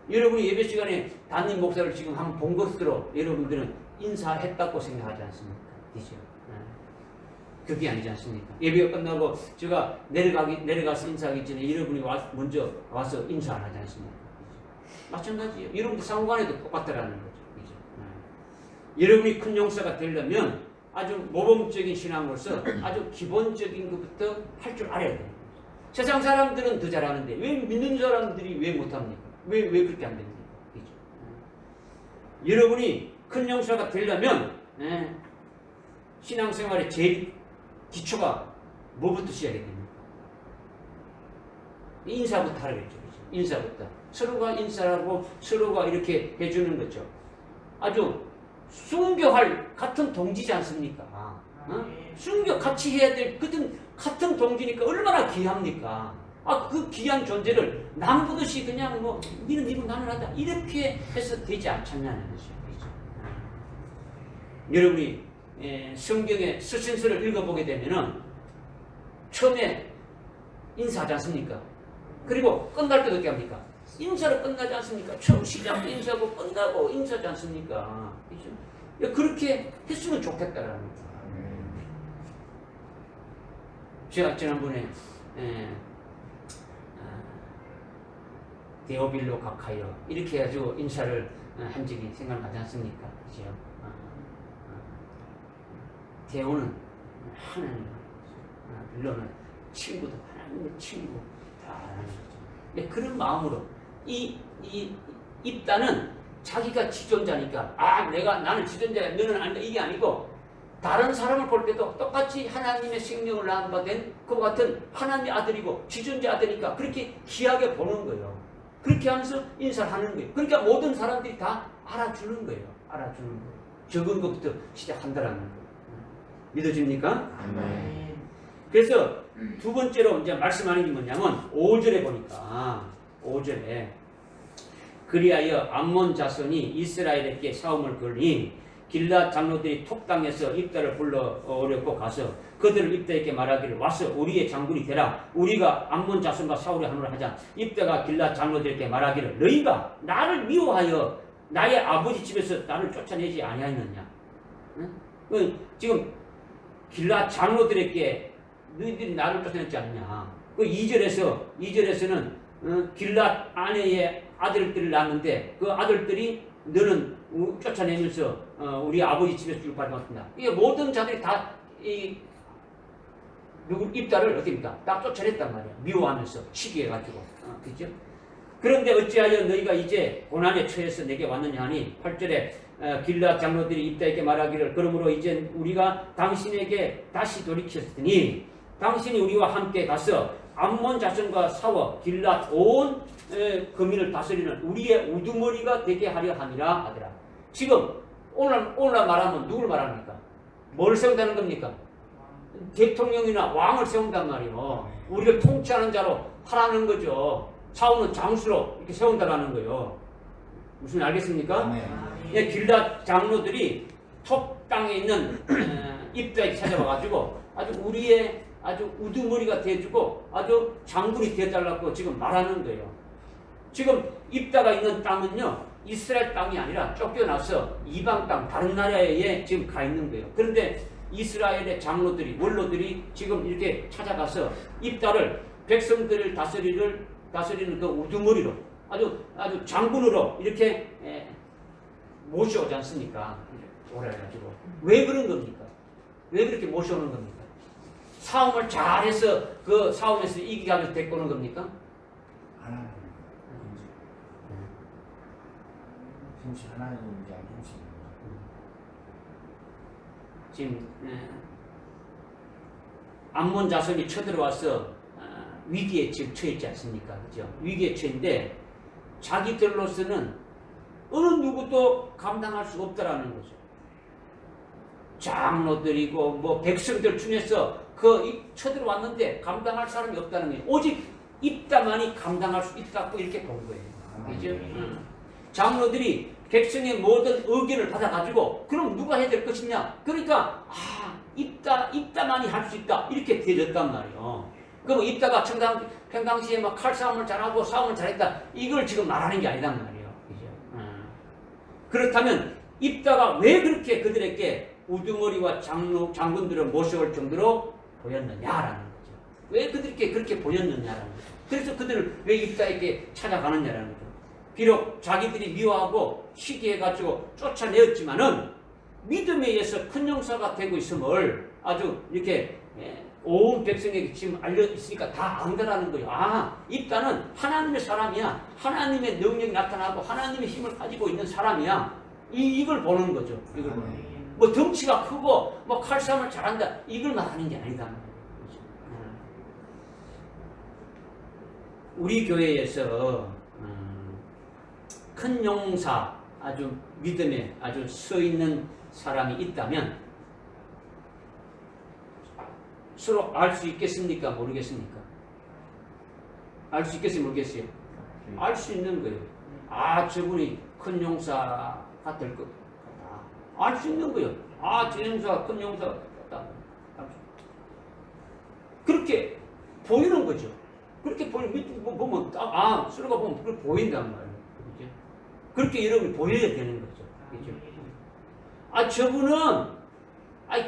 Speaker 1: 여러분이 예배 시간에 담임 목사를 지금 한번 본 것으로 여러분들은 인사했다고 생각하지 않습니까? 그죠? 그게 아니지 않습니까? 예배가 끝나고 제가 내려가서 인사하기 전에 여러분이 먼저 와서 인사 안 하지 않습니까? 그죠? 마찬가지예요. 여러분들 상관에도 똑같다라는 거죠. 그죠? 여러분이 큰 용사가 되려면 아주 모범적인 신앙으로서 아주 기본적인 것부터 할 줄 알아야 돼요. 세상 사람들은 더 잘하는데 왜 믿는 사람들이 왜 못합니까? 왜 그렇게 안 됩니까? 그죠? 여러분이 큰 용사가 되려면 신앙생활의 제일 기초가 뭐부터 시작이 됩니까? 인사부터 하라겠죠. 인사부터. 서로가 인사하고 서로가 이렇게 해주는 거죠. 아주 순교할 같은 동지지 않습니까? 순교 같이 해야 될 같은 동지니까 얼마나 귀합니까? 그 귀한 존재를 남부듯이 그냥 뭐 니는 니로 나는 한다 이렇게 해서 되지 않잖냐는 것이죠. 여러분이 성경의 서신서를 읽어보게 되면은 처음에 인사하지 않습니까? 그리고 끝날 때도 어떻게 합니까? 인사로 끝나지 않습니까? 처음 시작도 인사하고 끝나고 인사하지 않습니까? 그렇죠? 그렇게 했으면 좋겠다라는 거죠. 제가 지난번에 데오빌로 각하여 이렇게 해가지고 인사를 한 적이 생각나지 않습니까? 그죠? 데오는 하나님, 빌로는 친구도 하나님의 친구 다 하는 거죠. 그런 마음으로 이 입다는 자기가 지존자니까 나는 지존자야 너는 아니다 이게 아니고 다른 사람을 볼 때도 똑같이 하나님의 생명을 낳은 바 된 그와 같은 하나님의 아들이고 지존자 아들이니까 그렇게 귀하게 보는 거예요. 그렇게 하면서 인사를 하는 거예요. 그러니까 모든 사람들이 다 알아주는 거예요. 알아주는 거예요. 적은 것부터 시작한다라는 거예요. 믿어집니까?
Speaker 2: 아멘.
Speaker 1: 그래서 두 번째로 이제 말씀하는 게 뭐냐면 5절에 보니까 5절에 그리하여 암몬 자손이 이스라엘에게 싸움을 걸니 길앗 장로들이 톱당에서 입다를 불러 어렵고 가서 그들을 입다에게 말하기를 와서 우리의 장군이 되라 우리가 암몬 자손과 싸우려 하노라 하자 입다가 길앗 장로들에게 말하기를 너희가 나를 미워하여 나의 아버지 집에서 나를 쫓아내지 아니하였느냐. 응? 지금 길앗 장로들에게 너희들이 나를 쫓아냈지 않느냐. 그 2절에서는 길앗 아내의 아들들을 낳았는데 그 아들들이 너는 쫓아내면서 우리 아버지 집에서 죽임받았다. 이게 모든 자들이 다 누구 입다를 어떻습니까? 다 쫓아냈단 말이야. 미워하면서 시기해가지고. 그죠? 그런데 어찌하여 너희가 이제 고난에 처해서 내게 왔느냐 하니 8절에 길앗 장로들이 입다에게 말하기를 그러므로 이제 우리가 당신에게 다시 돌이켰으니 당신이 우리와 함께 가서 암몬 자손과 싸워 길앗 온 거민을 다스리는 우리의 우두머리가 되게 하려 함이라 하더라. 지금 오늘 말하면 누굴 말합니까? 뭘 세운다는 겁니까? 대통령이나 왕을 세운단 말이에요. 우리를 통치하는 자로 하라는 거죠. 사우는 장수로 이렇게 세운다라는 거예요. 무슨 알겠습니까? 예, 길앗 장로들이 톱 땅에 있는 입다에 찾아와가지고 아주 우리의 아주 우두머리가 돼주고 아주 장군이 되어달라고 지금 말하는 거예요. 지금 입다가 있는 땅은요 이스라엘 땅이 아니라 쫓겨나서 이방 땅 다른 나라에 지금 가 있는 거예요. 그런데 이스라엘의 장로들이 원로들이 지금 이렇게 찾아가서 입다를 백성들을 다스리는 그 우두머리로 아주 장군으로 이렇게 모셔오지 않습니까? 오래가지고 왜 그런 겁니까? 왜 그렇게 모셔오는 겁니까? 싸움을 잘해서 그 싸움에서 이기게 하면서 데리고 오는 겁니까?
Speaker 2: 하나님. 혹시 하나님인지 아닌지.
Speaker 1: 지금 암몬 자손이 쳐들어와서 위기에 지금 처했지 않습니까? 그죠? 위기에 처했는데 자기들로서는 어느 누구도 감당할 수 없다라는 거죠. 장로들이고 뭐 백성들 중에서 쳐들어왔는데 감당할 사람이 없다는 거예요. 오직 입다만이 감당할 수 있다고 이렇게 본 거예요. 그죠? 장로들이 백성의 모든 의견을 받아가지고 그럼 누가 해야 될 것이냐? 그러니까 입다만이 할 수 있다 이렇게 되어졌단 말이에요. 그럼 입다가 평상시에 막 칼싸움을 잘하고 싸움을 잘했다 이걸 지금 말하는 게 아니란 말이에요. 그죠? 그렇다면 입다가 왜 그렇게 그들에게 우두머리와 장군들을 모셔올 정도로 보였느냐라는 거죠. 왜 그들에게 그렇게 보였느냐라는 거죠. 그래서 그들을 왜 입다에게 찾아가느냐라는 거죠. 비록 자기들이 미워하고 시기해가지고 쫓아내었지만은 믿음에 의해서 큰 용사가 되고 있음을 아주 이렇게 온 백성에게 지금 알려 있으니까 다 안다라는 거예요. 입다는 하나님의 사람이야. 하나님의 능력이 나타나고 하나님의 힘을 가지고 있는 사람이야. 이걸 보는 거죠. 이걸 보는 거예요. 뭐 덩치가 크고 뭐 칼싸움을 잘한다 이걸 말하는 게 아니다. 우리 교회에서 큰 용사 아주 믿음에 아주 서 있는 사람이 있다면 서로 알 수 있겠습니까? 모르겠습니까? 알 수 있겠어요? 모르겠어요? 알 수 있는 거예요. 저분이 큰 용사가 될 것 같다. 알 수 있는 거예요. 저 용사가 큰 용사가 같다. 그렇게 보이는 거죠. 그렇게 보면 서로가 보면 그렇게 보인단 말이에요. 그렇죠? 그렇게 여러분이 보여야 되는 거죠. 그렇죠? 저분은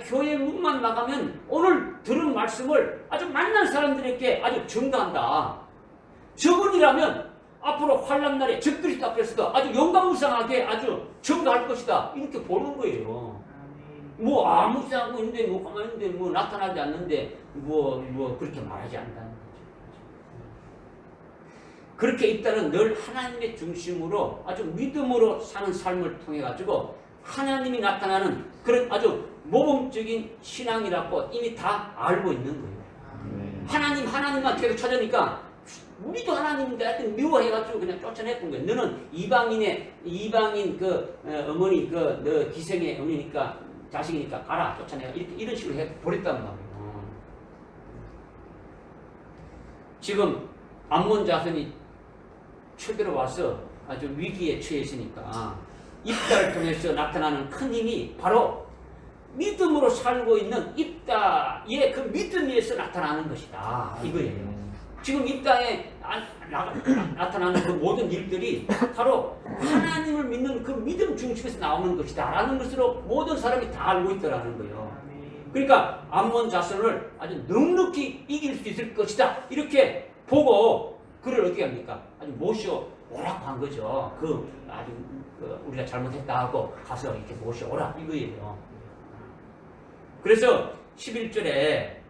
Speaker 1: 교회 문만 나가면 오늘 들은 말씀을 아주 만난 사람들에게 아주 증거한다. 저분이라면 앞으로 환난 날에 적그리스도 앞에서도 아주 영광무쌍하게 아주 증거할 것이다. 이렇게 보는 거예요. 뭐 아무 생각하고 있는데 뭐 가만히 있는데 뭐 나타나지 않는데 뭐 그렇게 말하지 않는다는 거죠. 그렇게 있다는 늘 하나님의 중심으로 아주 믿음으로 사는 삶을 통해 가지고 하나님이 나타나는 그런 아주 모범적인 신앙이라고 이미 다 알고 있는 거예요. 하나님만 계속 찾으니까 우리도 하나님인데 하여튼 미워해가지고 그냥 쫓아냈던 거예요. 너는 이방인 어머니 너 기생의 어머니니까 자식이니까 가라 쫓아내가 이런 식으로 해 버렸단 말이에요. 지금 암몬 자손이 쳐들어와서 아주 위기에 처했으니까 입다를 통해서 나타나는 큰 힘이 바로 믿음으로 살고 있는 입다의 그 믿음에서 나타나는 것이다. 이거예요. 지금 입다에 나타나는 그 모든 일들이 바로 하나님을 믿는 그 믿음 중심에서 나오는 것이다 라는 것으로 모든 사람이 다 알고 있더라는 거예요. 그러니까 암몬 자손을 아주 넉넉히 이길 수 있을 것이다 이렇게 보고 그를 어떻게 합니까? 아주 모셔 오라고 한 거죠. 우리가 잘못했다 하고 가서 이렇게 모셔오라 이거예요. 그래서 11절에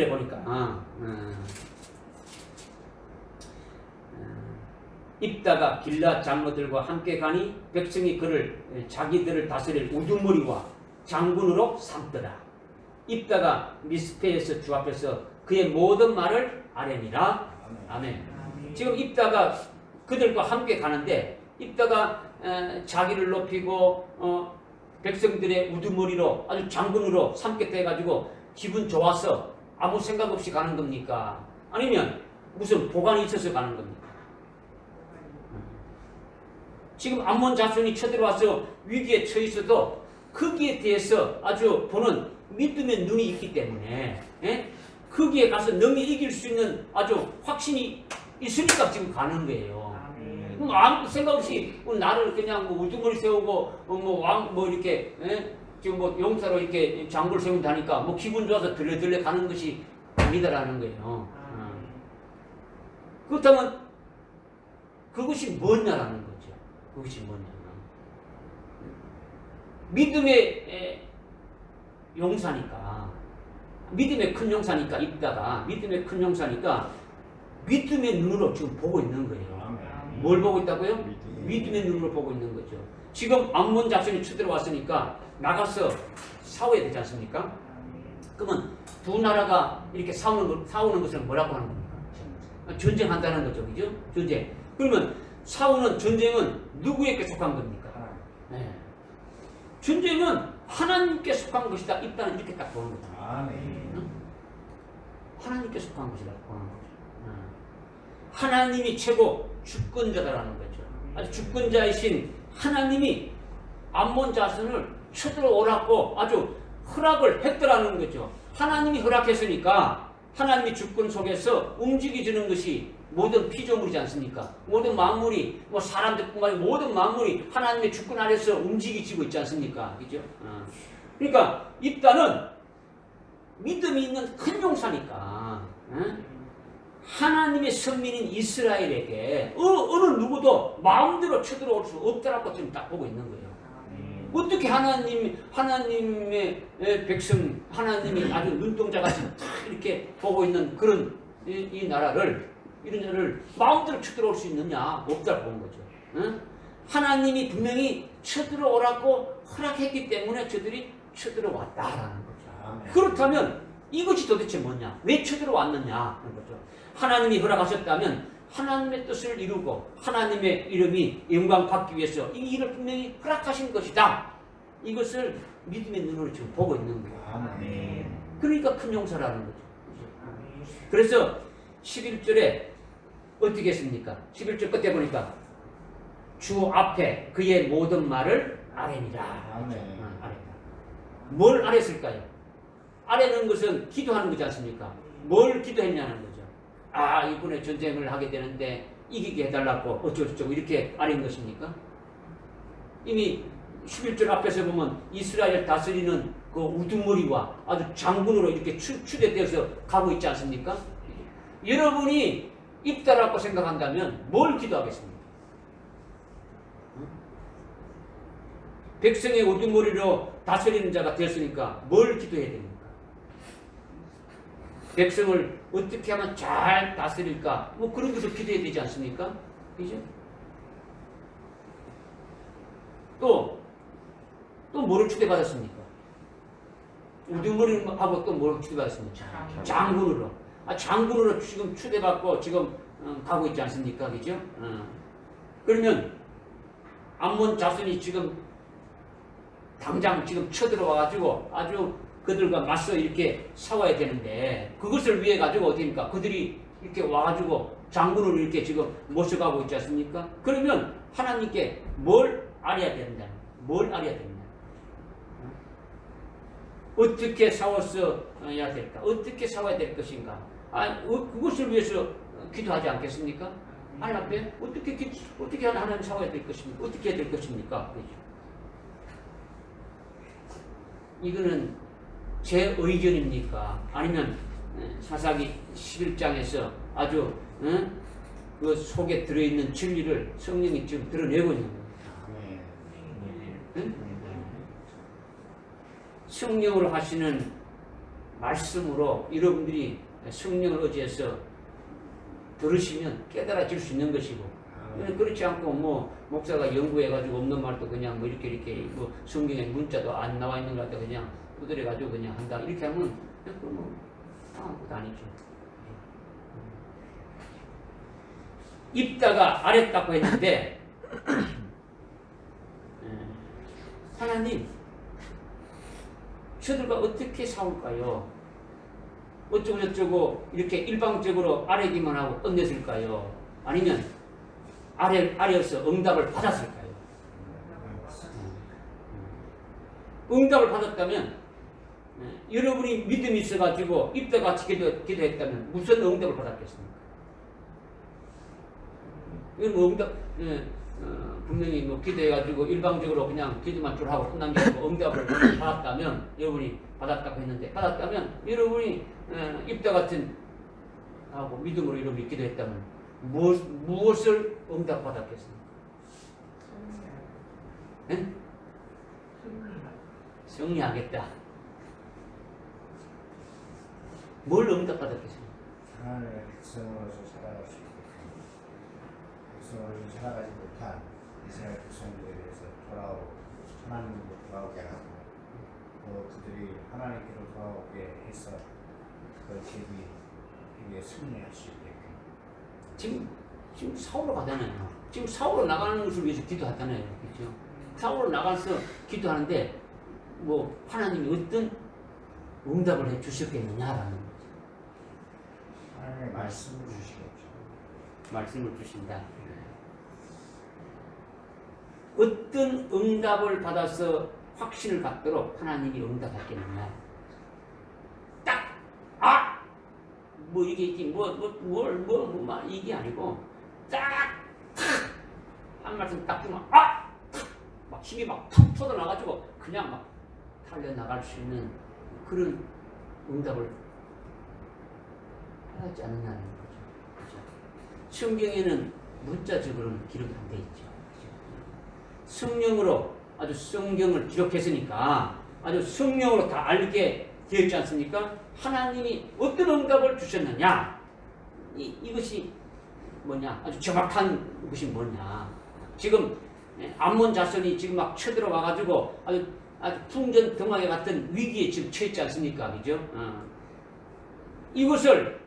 Speaker 1: 보니까 입다가 길앗 장로들과 함께 가니 백성이 그를 자기들을 다스릴 우두머리와 장군으로 삼더라. 입다가 미스페에서 주 앞에서 그의 모든 말을 아뢰니라. 아멘. 지금 입다가 그들과 함께 가는데 입다가 자기를 높이고 백성들의 우두머리로 아주 장군으로 삼겠다 해가지고 기분 좋아서 아무 생각 없이 가는 겁니까? 아니면 무슨 보관이 있어서 가는 겁니까? 지금 암몬 자손이 쳐들어와서 위기에 처했어도 거기에 대해서 아주 보는 믿음의 눈이 있기 때문에 거기에 가서 능히 이길 수 있는 아주 확신이 있으니까 지금 가는 거예요. 아무 생각 없이 나를 그냥 우두머리 세우고 이렇게 지금 용사로 이렇게 장구를 세운다니까 기분 좋아서 들레들레 가는 것이 아니다라는 거예요. 그렇다면 그것이 뭐냐라는 거죠. 그것이 뭐냐. 믿음의 용사니까, 믿음의 큰 용사니까 입다가 믿음의 큰 용사니까 믿음의 눈으로 지금 보고 있는 거예요. 뭘 보고 있다고요? 믿음의 눈으로 보고 있는 거죠. 지금 암몬 자손이 쳐들어왔으니까 나가서 싸워야 되지 않습니까? 그러면 두 나라가 이렇게 싸우는 것을 뭐라고 하는 겁니까? 전쟁한다는 거죠, 그죠? 전쟁. 그러면 싸우는 전쟁은 누구에게 속한 겁니까?
Speaker 2: 하나님.
Speaker 1: 네. 전쟁은 하나님께 속한 것이다. 입단은 이렇게 딱 보는 거죠.
Speaker 2: 아멘.
Speaker 1: 응? 하나님께 속한 것이다. 보는 거죠. 하나님이 최고 주권자다라는 거죠. 아주 주권자이신 하나님이 암몬 자손을 쳐들어오라고 아주 허락을 했더라는 거죠. 하나님이 허락했으니까 하나님이 주권 속에서 움직여주는 것이 모든 피조물이지 않습니까? 모든 만물이 뭐 사람들뿐만 아니라 모든 만물이 하나님의 주권 아래서 움직이지고 있지 않습니까? 그죠? 그러니까 입다는 믿음이 있는 큰 용사니까 하나님의 선민인 이스라엘에게 어느 누구도 마음대로 쳐들어올 수 없다라고 지금 딱 보고 있는 거예요. 어떻게 하나님의 백성, 하나님이 아주 눈동자같이 딱 이렇게 보고 있는 그런 이 나라를, 이런 나라를 마음대로 쳐들어올 수 있느냐? 없다고 보는 거죠. 응? 하나님이 분명히 쳐들어오라고 허락했기 때문에 저들이 쳐들어왔다라는 거죠. 그렇다면 이것이 도대체 뭐냐? 왜 쳐들어왔느냐? 하는 거죠. 하나님이 허락하셨다면 하나님의 뜻을 이루고 하나님의 이름이 영광 받기 위해서 이 일을 분명히 허락하신 것이다. 이것을 믿음의 눈으로 지금 보고 있는 거예요. 그러니까 큰 용사라는 거죠. 그래서 11절에 어떻게 했습니까? 11절 끝에 보니까 주 앞에 그의 모든 말을 아뢰니라. 아뢰다. 뭘 아뢰었을까요? 아뢰는 것은 기도하는 거지 않습니까? 뭘 기도했냐는 거죠. 이번에 전쟁을 하게 되는데 이기게 해달라고 어쩌고저쩌고 이렇게 아뢰는 것입니까? 이미 11절 앞에서 보면 이스라엘 다스리는 그 우두머리와 아주 장군으로 이렇게 추대되어서 가고 있지 않습니까? 여러분이 입다라고 생각한다면 뭘 기도하겠습니까? 백성의 우두머리로 다스리는 자가 되었으니까 뭘 기도해야 됩니까? 백성을 어떻게 하면 잘 다스릴까? 뭐 그런 것을 기도해야 되지 않습니까? 그죠? 또 뭐를 추대받았습니까? 우두머리하고 또 뭐를 추대받았습니까? 장군으로. 장군으로 지금 추대받고 지금 가고 있지 않습니까? 그죠? 그러면 암몬 자손이 지금 당장 지금 쳐들어와가지고 아주 그들과 맞서 이렇게 싸워야 되는데 그것을 위해 가지고 어디입니까? 그들이 이렇게 와가지고 장군으로 이렇게 지금 모셔가고 있지 않습니까? 그러면 하나님께 뭘 알아야 된다? 뭘 알아야 된다? 어떻게 싸워서야 될까? 어떻게 싸워야 될 것인가? 그것을 위해서 기도하지 않겠습니까? 하나님 앞에 어떻게 하나님 싸워야 될 것입니까? 어떻게 해야 될 것입니까? 그렇죠? 이거는 제 의견입니까? 아니면 사사기 11장에서 아주 그 속에 들어있는 진리를 성령이 지금 드러내고 있는 겁니다. 성령으로 하시는 말씀으로 여러분들이 성령을 의지해서 들으시면 깨달아질 수 있는 것이고 그렇지 않고 뭐 목사가 연구해가지고 없는 말도 그냥 뭐 이렇게 뭐 성경에 문자도 안 나와 있는 것 같아 그냥 두드려가지고 그냥 한다 이렇게 하면 그러면 아무것도 아니죠. 입다가 아랬다고 했는데 하나님 저들과 어떻게 싸울까요? 어쩌고 저쩌고 이렇게 일방적으로 아뢰기만 하고 끝냈을까요? 아니면 아뢰어서 응답을 받았을까요? 응답을 받았다면 여러분이 믿음이 있어가지고 입다가 같이 기도했다면 무슨 응답을 받았겠습니까? 이건 뭐 응답 분명히 뭐 기도해가지고 일방적으로 그냥 기도만 줄 하고 끝난 게 아니고 응답을 받았다면 여러분이 받았다고 했는데 받았다면 여러분이 입다 같은 하고 믿음으로 여러분이 기도했다면 무엇을 응답받았겠습니까? 네? 승리하겠다. 뭘 응답받았겠습니까?
Speaker 2: 하나님의 백성으로서 살아갈 수 있게 백성으로서 살아가지 못한 이스라엘 백성들에 대해서 하나님으로 돌아오게 하고 또 그들이 하나님께로 돌아오게 해서 그 제비에 승리할 수 있게끔.
Speaker 1: 지금 사울로 가잖아요. 지금 사울로 나가는 것을 위해서 기도하잖아요. 그렇죠? 사울로 나가서 기도하는데 뭐 하나님이 어떤 응답을 해 주셨겠느냐라는 거죠.
Speaker 2: 하나님의 말씀을 주시겠죠.
Speaker 1: 말씀을 주신다. 어떤 응답을 받아서 확신을 갖도록 하나님이 응답하겠느냐. 딱, 뭐 이게 있지, 이게 아니고, 딱, 한 말씀 딱 주면, 막 힘이 막 툭 쏟아나가지고, 그냥 막 달려나갈 수 있는 그런 응답을 하지 않느냐는 거죠. 그렇죠? 성경에는 문자적으로는 기록이 안 돼 있죠. 성령으로 아주 성경을 기록했으니까 아주 성령으로 다 알게 되어 있지 않습니까? 하나님이 어떤 응답을 주셨느냐? 이것이 뭐냐? 아주 정확한 것이 뭐냐? 지금 암몬 자손이 지금 막 쳐들어와가지고 아주 풍전등화에 같은 위기에 지금 처했지 않습니까? 그죠? 이것을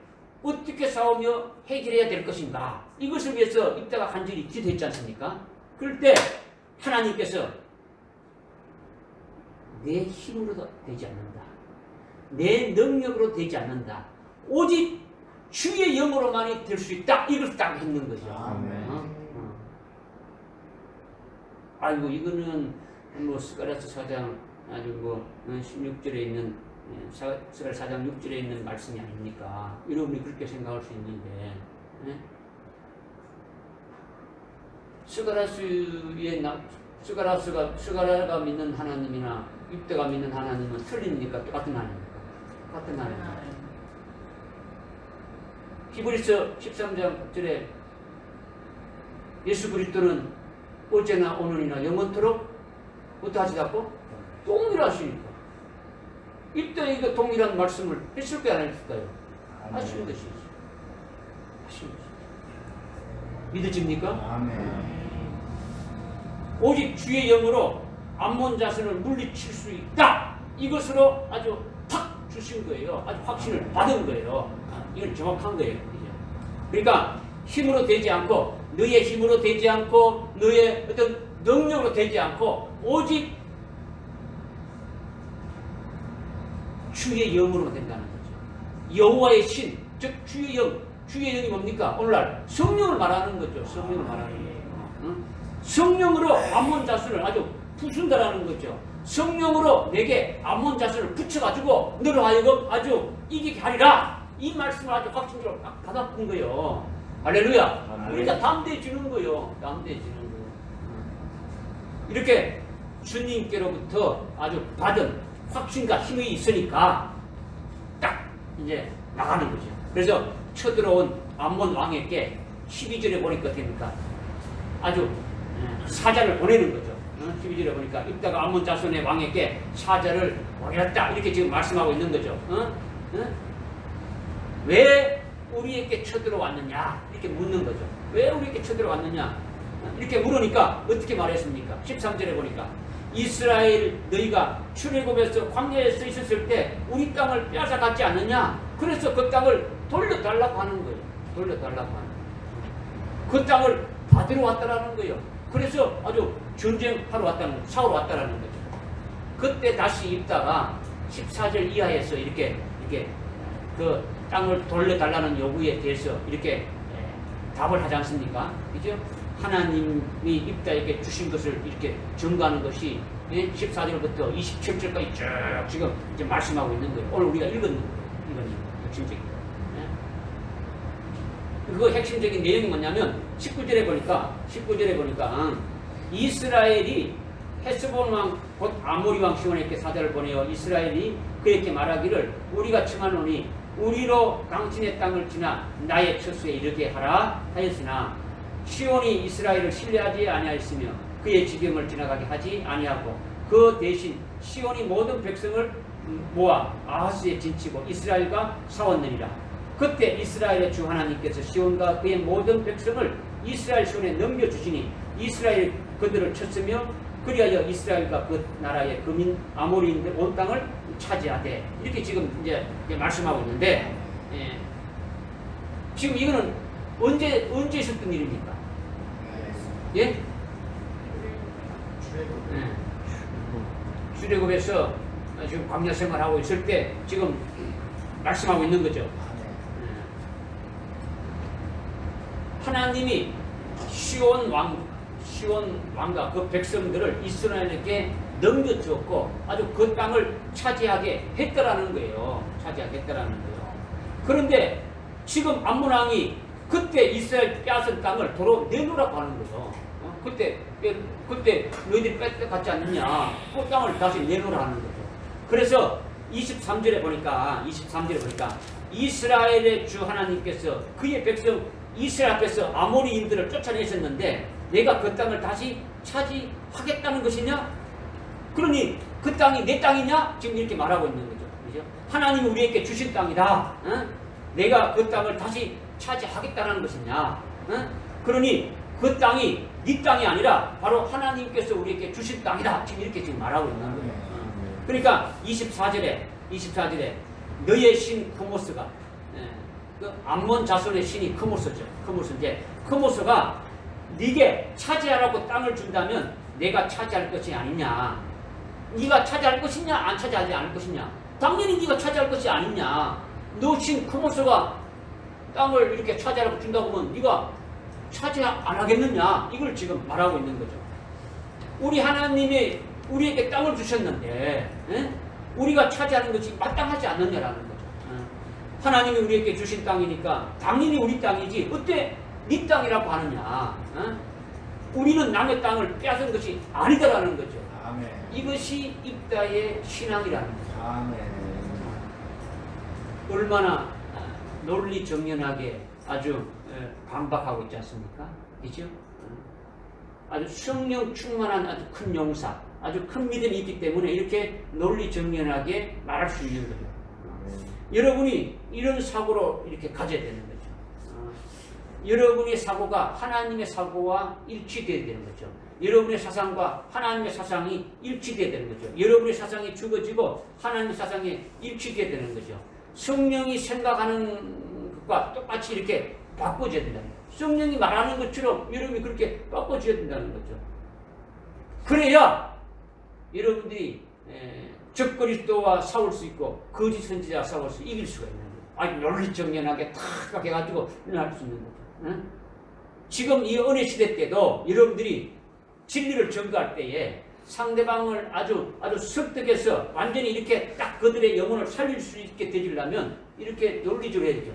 Speaker 1: 어떻게 싸우며 해결해야 될 것인가? 이것을 위해서 이때가 간절히 기도했지 않습니까? 그럴 때 하나님께서 내 힘으로 되지 않는다. 내 능력으로 되지 않는다. 오직 주의 영으로만이 될 수 있다. 이걸 딱 했는 거죠.
Speaker 2: 아멘.
Speaker 1: 아이고 이거는 뭐 스가랴서 4장 아주 뭐 16절에 있는 스가랴 4장 6절에 있는 말씀이 아닙니까? 여러분이 그렇게 생각할 수 있는데 스가랴가 믿는 하나님이나 입대가 믿는 하나님은 틀립니까? 똑같은 하나님입니까? 같은 하나님. 히브리서 13장 9절에 예수 그리스도는 어제나 오늘이나 영원토록 어떠하시다고? 동일하시니까. 입대 이거 동일한 말씀을 했을까요? 안 했을까요? 하시는 것이죠. 하시는 것이죠. 믿어집니까?
Speaker 2: 아멘.
Speaker 1: 오직 주의 영으로 암몬 자손을 물리칠 수 있다. 이것으로 아주 탁 주신 거예요. 아주 확신을 받은 거예요. 이건 정확한 거예요. 그러니까 힘으로 되지 않고 너의 힘으로 되지 않고 너의 어떤 능력으로 되지 않고 오직 주의 영으로 된다는 거죠. 여호와의 신, 즉 주의 영. 주의 영이 뭡니까? 오늘날 성령을 말하는 거죠. 성령을 말하는 거예요. 응? 성령으로 암몬 자손을 아주 부순다라는 거죠. 성령으로 내게 암몬 자손을 붙여가지고 너로 하여금 아주 이기게 하리라. 이 말씀을 아주 확신적으로 받아본 거예요. 할렐루야. 그러니까 담대해지는 거예요. 담대해지는 거예요. 이렇게 주님께로부터 아주 받은 확신과 힘이 있으니까 딱 이제 나가는 거죠. 그래서 쳐들어온 암몬 왕에게 12절에 보니까 됩니까? 아주 사자를 보내는 거죠. 12절에 보니까 입다가 암몬 자손의 왕에게 사자를 보냈다. 이렇게 지금 말씀하고 있는 거죠. 왜 우리에게 쳐들어왔느냐? 이렇게 묻는 거죠. 왜 우리에게 쳐들어왔느냐? 이렇게 물으니까 어떻게 말했습니까? 13절에 보니까 이스라엘 너희가 출애굽에서 광야에 서 있었을 때 우리 땅을 빼앗아갔지 않느냐? 그래서 그 땅을 돌려달라고 하는 거예요. 돌려달라고 하는 거예요. 그 땅을 받으러 왔다라는 거예요. 그래서 아주 전쟁하러 왔다는 거예요. 사우러 왔다라는 거죠. 그때 다시 입다가 14절 이하에서 이렇게 그 땅을 돌려달라는 요구에 대해서 이렇게 답을 하지 않습니까? 그죠? 하나님이 입다에게 주신 것을 이렇게 증거하는 것이 14절부터 27절까지 쭉 지금 이제 말씀하고 있는 거예요. 오늘 우리가 읽은 거예요. 이건 핵심적인 거예요. 그 핵심적인 내용이 뭐냐면 19절에 보니까 이스라엘이 헤스본 왕 곧 아모리 왕 시온에게 사자를 보내어 이스라엘이 그에게 말하기를 우리가 청하노니 우리로 당신의 땅을 지나 나의 처소에 이르게 하라 하였으나 시온이 이스라엘을 신뢰하지 아니하였으며 그의 지경을 지나가게 하지 아니하고 그 대신 시온이 모든 백성을 모아 아하스에 진치고 이스라엘과 싸웠느니라. 그때 이스라엘의 주 하나님께서 시온과 그의 모든 백성을 이스라엘 손에 넘겨주시니 이스라엘 그들을 쳤으며 그리하여 이스라엘과 그 나라의 그민 아모리인들 온 땅을 차지하되 이렇게 지금 이제 말씀하고 있는데 예. 지금 이거는 언제 있었던 일입니까? 예? 예. 출애굽에서 지금 광야 생활하고 있을 때 지금 말씀하고 있는 거죠. 하나님이 시온 왕과 그 백성들을 이스라엘에게 넘겨주었고 아주 그 땅을 차지하게 했더라는 거예요. 그런데 지금 암몬 왕이 그때 이스라엘 빼앗은 땅을 도로 내놓으라고 하는 거죠. 그때 너희들이 뺏어갔지 않느냐. 그 땅을 다시 내놓으라 하는 거죠. 그래서 23절에 보니까 이스라엘의 주 하나님께서 그의 백성 이스라엘 앞에서 아모리인들을 쫓아내셨는데 내가 그 땅을 다시 차지하겠다는 것이냐? 그러니 그 땅이 내 땅이냐? 지금 이렇게 말하고 있는 거죠. 그죠? 하나님이 우리에게 주신 땅이다. 내가 그 땅을 다시 차지하겠다는 것이냐? 그러니 그 땅이 네 땅이 아니라 바로 하나님께서 우리에게 주신 땅이다. 지금 이렇게 지금 말하고 있는 거예요. 그러니까 24절에 너의 신 크모스가 그 암몬 자손의 신이 크모스죠. 크모스가 네게 차지하라고 땅을 준다면 내가 차지할 것이 아니냐. 네가 차지할 것이냐 안 차지하지 않을 것이냐. 당연히 네가 차지할 것이 아니냐. 너 신 크모스가 땅을 이렇게 차지하라고 준다고 하면 네가 차지 안 하겠느냐. 이걸 지금 말하고 있는 거죠. 우리 하나님이 우리에게 땅을 주셨는데 우리가 차지하는 것이 마땅하지 않느냐라는 거죠. 하나님이 우리에게 주신 땅이니까 당연히 우리 땅이지 어때 네 땅이라고 하느냐. 우리는 남의 땅을 빼앗은 것이 아니다라는 거죠.
Speaker 2: 아멘.
Speaker 1: 이것이 입다의 신앙이라는 거죠.
Speaker 2: 아멘.
Speaker 1: 얼마나 논리정연하게 아주 반박하고 있지 않습니까? 그죠? 아주 성령 충만한 아주 큰 용사, 아주 큰 믿음이 있기 때문에 이렇게 논리정연하게 말할 수 있는 거죠. 여러분이 이런 사고로 이렇게 가져야 되는 거죠. 여러분의 사고가 하나님의 사고와 일치되어야 되는 거죠. 여러분의 사상과 하나님의 사상이 일치되어야 되는 거죠. 여러분의 사상이 죽어지고 하나님의 사상이 일치되어야 되는 거죠. 성령이 생각하는 것과 똑같이 이렇게 바꿔줘야 된다는 거죠. 성령이 말하는 것처럼 여러분이 그렇게 바꿔줘야 된다는 거죠. 그래야 여러분들이 적그리스도와 싸울 수 있고 거짓 선지자와 싸울 수 이길 수가 있는 거예요. 아주 논리정연하게 탁 해가지고 할 수 있는 거죠. 응? 지금 이 은혜 시대 때도 여러분들이 진리를 전가할 때에 상대방을 아주 설득해서 완전히 이렇게 딱 그들의 영혼을 살릴 수 있게 되려면 이렇게 논리적으로 해야 되죠.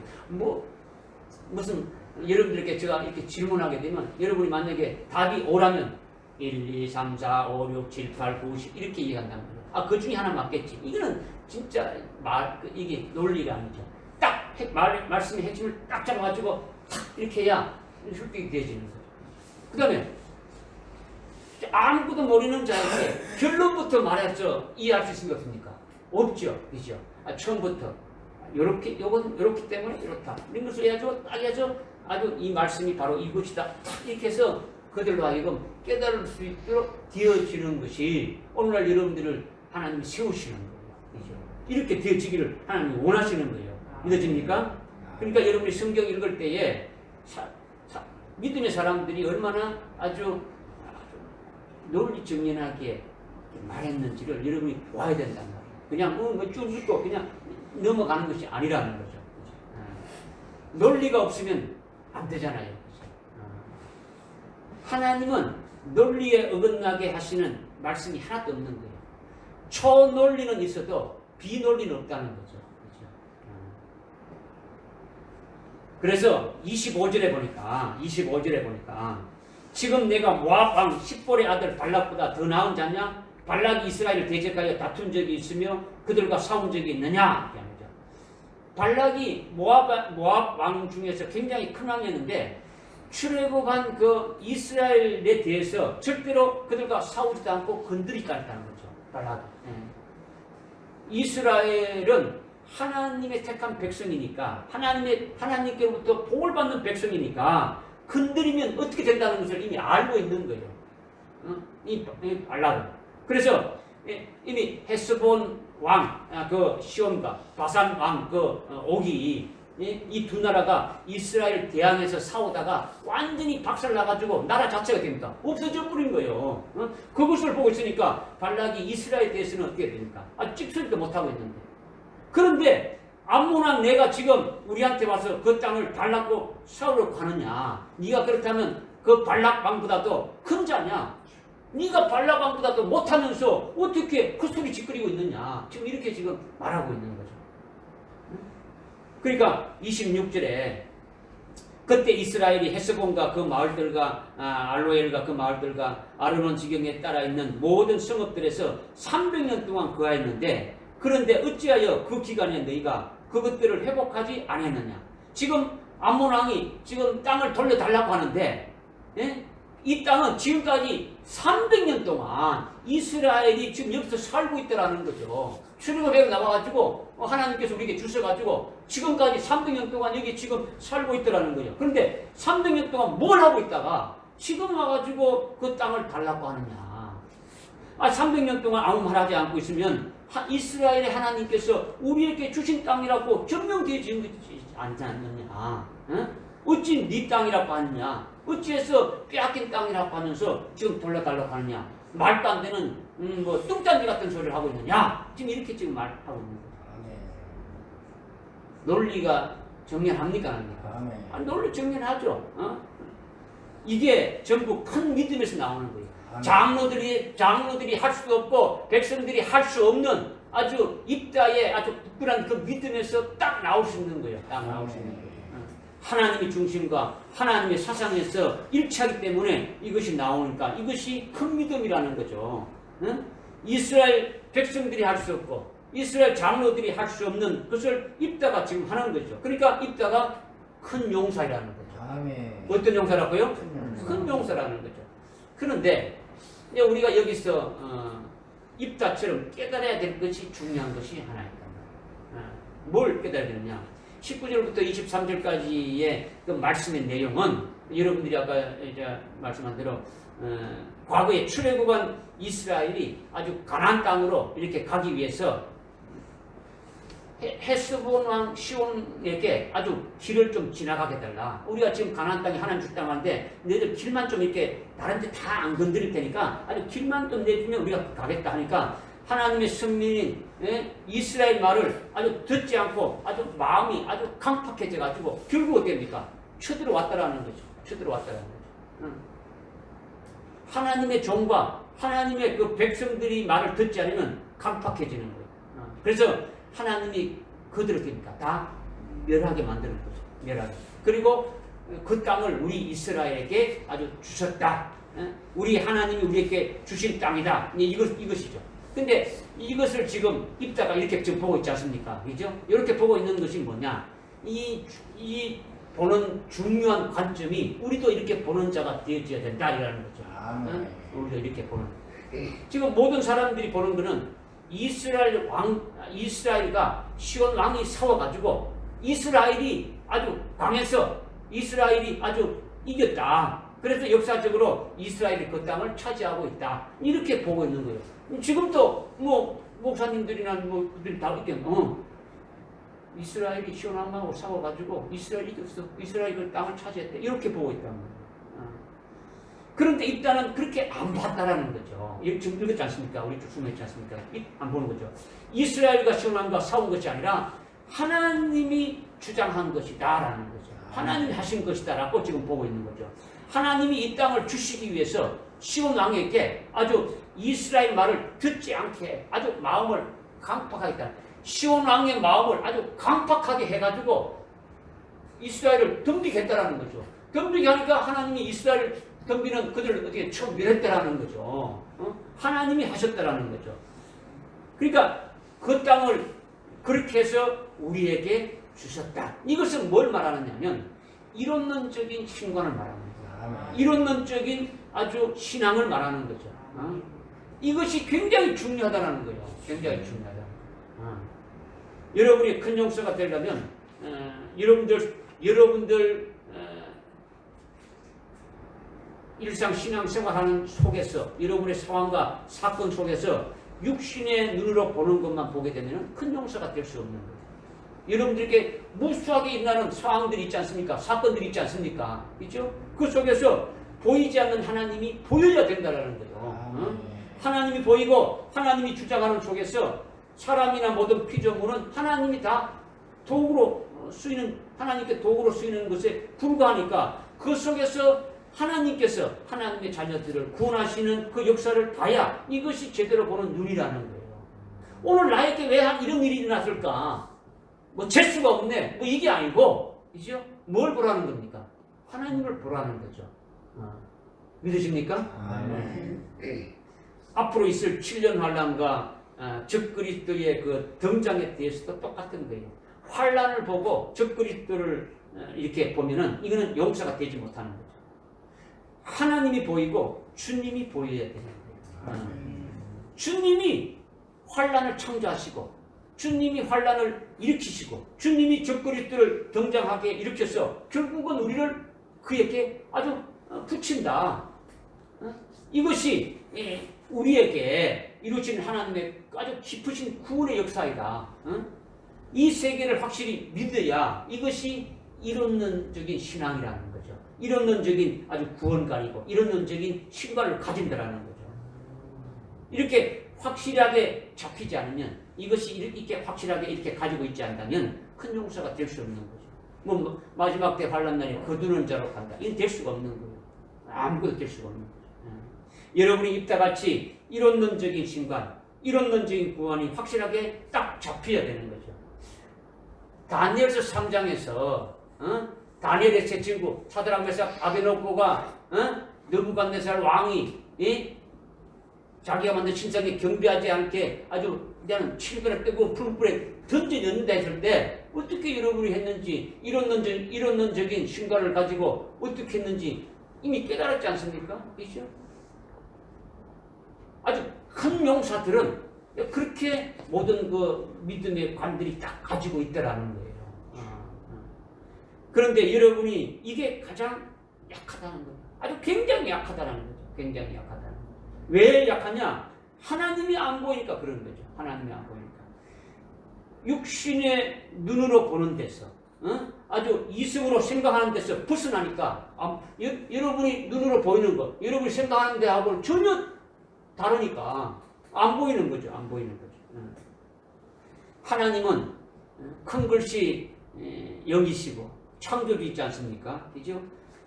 Speaker 1: 무슨 여러분들에게 제가 이렇게 질문하게 되면 여러분이 만약에 답이 O라면 1, 2, 3, 4, 5, 6, 7, 8, 9, 10 이렇게 이해한다는 거예요. 그 중에 하나 맞겠지. 이거는 진짜 이게 논리가 아니죠. 딱 말씀의 핵심을 딱 잡아가지고 탁 이렇게 해야 설득이 되어지는 거죠. 그 다음에 아무것도 모르는 자에게 결론부터 말해서 이해할 수 있는 게 없습니까? 없죠. 그죠? 처음부터 요건 요렇기 때문에 이렇다. 이런 것을 해야죠. 딱 해야죠. 아주 이 말씀이 바로 이것이다. 딱 이렇게 해서 그들로 하여금 깨달을 수 있도록 되어지는 것이 오늘날 여러분들을 하나님이 세우시는 거예요. 그죠? 이렇게 되어지기를 하나님이 원하시는 거예요. 믿어집니까? 그러니까 여러분이 성경 읽을 때에 믿음의 사람들이 얼마나 아주 논리정연하게 말했는지를 여러분이 보아야 된단 말이에요. 그냥 쭉 읽고 그냥 넘어가는 것이 아니라는 거죠. 논리가 없으면 안 되잖아요. 하나님은 논리에 어긋나게 하시는 말씀이 하나도 없는 거예요. 초논리는 있어도 비논리는 없다는 거죠. 그래서 25절에 보니까 지금 내가 모압 왕 십볼의 아들 발락보다 더 나은 자냐? 발락이 이스라엘을 대적하여 다툰 적이 있으며 그들과 싸운 적이 있느냐? 이렇게 합니다. 발락이 모압 왕 중에서 굉장히 큰 왕이었는데 출애굽한 그 이스라엘에 대해서 절대로 그들과 싸우지도 않고 건드리지 않았다는 거죠. 발락이. 이스라엘은 하나님의 택한 백성이니까 하나님께로부터 복을 받는 백성이니까 건드리면 어떻게 된다는 것을 이미 알고 있는 거예요. 이 발락은. 그래서 이미 헤스본 왕, 그 시온과 바산 왕, 그 옥이 이 두 나라가 이스라엘 대항해서 싸우다가 완전히 박살나가지고 나라 자체가 됩니다. 없어져 버린 거예요. 그것을 보고 있으니까 발락이 이스라엘에 대해서는 어떻게 됩니까? 찍소리도 못하고 있는데. 그런데 암몬 왕 내가 지금 우리한테 와서 그 땅을 발락고 싸우러 가느냐? 네가 그렇다면 그 발락 왕보다도 큰 자냐? 네가 발락 왕보다도 못하면서 어떻게 그 소리 짓거리고 있느냐? 지금 이렇게 지금 말하고 있는 거죠. 그러니까 26절에 그때 이스라엘이 헤스본과 그 마을들과 알로엘과 그 마을들과 아르논 지경에 따라 있는 모든 성읍들에서 300년 동안 거하였는데 그런데 어찌하여 그 기간에 너희가 그것들을 회복하지 않았느냐? 지금 암몬 왕이 지금 땅을 돌려달라고 하는데 이 땅은 지금까지 300년 동안 이스라엘이 지금 여기서 살고 있다라는 거죠. 출애굽에 나와가지고 하나님께서 우리에게 주셔가지고 지금까지 300년 동안 여기 지금 살고 있다라는 거예요. 그런데 300년 동안 뭘 하고 있다가 지금 와가지고 그 땅을 달라고 하느냐? 300년 동안 아무 말 하지 않고 있으면 이스라엘의 하나님께서 우리에게 주신 땅이라고 증명되지 않지 않느냐? 어찌 네 땅이라고 하느냐? 어찌해서 빼앗긴 땅이라고 하면서 지금 돌려달라고 하느냐? 말도 안 되는 뚱딴지 같은 소리를 하고 있느냐? 지금 이렇게 지금 말하고 있는 거예요. 논리가 정연합니까? 합니까? 논리 정연하죠. 이게 전부 큰 믿음에서 나오는 거예요. 장로들이 할 수 없고 백성들이 할 수 없는 아주 입다의 아주 특별한 그 믿음에서 딱 나올 수 있는 거예요. 딱 나올 수 있는 거예요. 하나님의 중심과 하나님의 사상에서 일치하기 때문에 이것이 나오니까 이것이 큰 믿음이라는 거죠. 이스라엘 백성들이 할 수 없고 이스라엘 장로들이 할 수 없는 것을 입다가 지금 하는 거죠. 그러니까 입다가 큰 용사라는 거죠. 어떤 용사라고요? 큰 용사라는 거죠. 그런데 우리가 여기서 입다처럼 깨달아야 될 것이 중요한 것이 하나 있다. 뭘 깨달아야 되느냐? 19절부터 23절까지의 그 말씀의 내용은 여러분들이 아까 이제 말씀한 대로 과거에 출애굽한 이스라엘이 아주 가나안 땅으로 이렇게 가기 위해서 헤스본 왕 시온에게 아주 길을 좀 지나가게 달라. 우리가 지금 가나안 땅이 하나님 줄 땅인데 너희들 길만 좀 이렇게 다른 데 다 안 건드릴 테니까 아주 길만 좀 내주면 우리가 가겠다 하니까 하나님의 선민인 이스라엘 말을 아주 듣지 않고 아주 마음이 아주 강팍해져 가지고 결국 어떻게 됩니까? 쳐들어왔다라는 거죠. 쳐들어왔다라는 거죠. 하나님의 종과 하나님의 그 백성들이 말을 듣지 않으면 강팍해지는 거예요. 그래서 하나님이 그들을 됩니까? 다 멸하게 만드는 거죠. 멸하게. 그리고 그 땅을 우리 이스라엘에게 아주 주셨다. 우리 하나님이 우리에게 주신 땅이다. 이것이죠. 근데 이것을 지금 입다가 이렇게 지금 보고 있지 않습니까? 그죠? 이렇게 보고 있는 것이 뭐냐? 이 보는 중요한 관점이 우리도 이렇게 보는 자가 되어져야 된다라는 거죠. 우리도 이렇게 보는. 지금 모든 사람들이 보는 거는 이스라엘과 시온 왕이 싸워가지고 이스라엘이 아주 강해서 이스라엘이 아주 이겼다. 그래서 역사적으로 이스라엘이 그 땅을 차지하고 있다. 이렇게 보고 있는 거예요. 지금도 목사님들이나 그들이 다 이렇게 이스라엘이 시온 왕하고 싸워가지고 이스라엘이 이겼어. 이스라엘이 그 땅을 차지했대. 이렇게 보고 있다는 거예요. 그런데 입다는 그렇게 안 봤다라는 거죠. 지금 읽었지 않습니까? 우리 쭉 숨어있지 않습니까? 안 보는 거죠. 이스라엘과 시온 왕과 싸운 것이 아니라 하나님이 주장한 것이다라는 거죠. 하나님이 하신 것이다라고 지금 보고 있는 거죠. 하나님이 이 땅을 주시기 위해서 시온 왕에게 아주 이스라엘 말을 듣지 않게 아주 마음을 강팍하게 했다. 시온 왕의 마음을 아주 강팍하게 해가지고 이스라엘을 덤비겠다라는 거죠. 덤비게 하니까 하나님이 이스라엘 덤비는 그들을 어떻게 처음 멸했다라는 거죠. 하나님이 하셨다라는 거죠. 그러니까 그 땅을 그렇게 해서 우리에게 주셨다. 이것은 뭘 말하느냐면 이론론적인 신관을 말하는 거예요. 이론론적인 아주 신앙을 말하는 거죠. 이것이 굉장히 중요하다는 거예요. 굉장히 중요하다. 여러분이 큰 용서가 되려면 일상 신앙생활하는 속에서 여러분의 상황과 사건 속에서 육신의 눈으로 보는 것만 보게 되면 큰 용서가 될 수 없는 거예요. 여러분들에게 무수하게 일어나는 상황들이 있지 않습니까? 사건들이 있지 않습니까? 그렇죠? 그 속에서 보이지 않는 하나님이 보여야 된다는 거죠. 어? 하나님이 보이고 하나님이 주장하는 속에서 사람이나 모든 피조물은 하나님이 다 도구로 쓰이는, 하나님께 도구로 쓰이는 것에 불과하니까 그 속에서 하나님께서 하나님의 자녀들을 구원하시는 그 역사를 봐야 이것이 제대로 보는 눈이라는 거예요. 오늘 나에게 왜 이런 일이 일어났을까? 뭐 재수가 없네. 뭐 이게 아니고, 그죠? 뭘 보라는 겁니까? 하나님을 보라는 거죠. 믿으십니까? 앞으로 있을 7년 환란과 적그리스도의 그 등장에 대해서도 똑같은 거예요. 환란을 보고 적그리스도를 이렇게 보면은 이거는 용서가 되지 못하는 거죠. 하나님이 보이고 주님이 보여야 되는 거예요. 주님이 환란을 창조하시고 주님이 환란을 일으키시고 주님이 적그리스도를 등장하게 일으켜서 결국은 우리를 그에게 아주 붙인다. 이것이 우리에게 이루어진 하나님의 아주 깊으신 구원의 역사이다. 이 세계를 확실히 믿어야 이것이 이론론적인 신앙이라는 거죠. 이론론적인 아주 구원관이고 이론론적인 신관을 가진다라는 거죠. 이렇게 확실하게 잡히지 않으면, 이것이 이렇게 확실하게 이렇게 가지고 있지 않다면 큰 용서가 될 수 없는 거죠. 뭐 마지막 때 환란 날에 거두는 자로 간다. 이건 될 수가 없는 거예요. 아무것도 될 수가 없는 거죠. 여러분이 이따 같이 이론론적인 신관, 이론론적인 구원이 확실하게 딱 잡혀야 되는 거죠. 다니엘서 3장에서 다니엘의 세 친구 사드락 메삭 아베노고가 느부갓네살 왕이 자기가 만든 신상에 경배하지 않게 아주 그냥 칠근에 빼고 풀불에 던져냈는다 했을 때 어떻게 여러분이 했는지, 이론론적인 신관을 가지고 어떻게 했는지 이미 깨달았지 않습니까? 그렇죠? 아주 큰 용사들은 그렇게 모든 그 믿음의 관들이 딱 가지고 있다라는 거예요. 그런데 여러분이 이게 가장 약하다는 거예요. 아주 굉장히 약하다는 거죠. 굉장히 약하다는 거죠. 왜 약하냐? 하나님이 안 보이니까 그런 거죠. 하나님이 안 보이니까. 육신의 눈으로 보는 데서, 아주 이성으로 생각하는 데서 벗어나니까, 여러분이 눈으로 보이는 것, 여러분이 생각하는 데하고는 전혀 다르니까 안 보이는 거죠. 안 보이는 거죠. 하나님은 큰 글씨 영이시고 창조주 있지 않습니까? 그죠?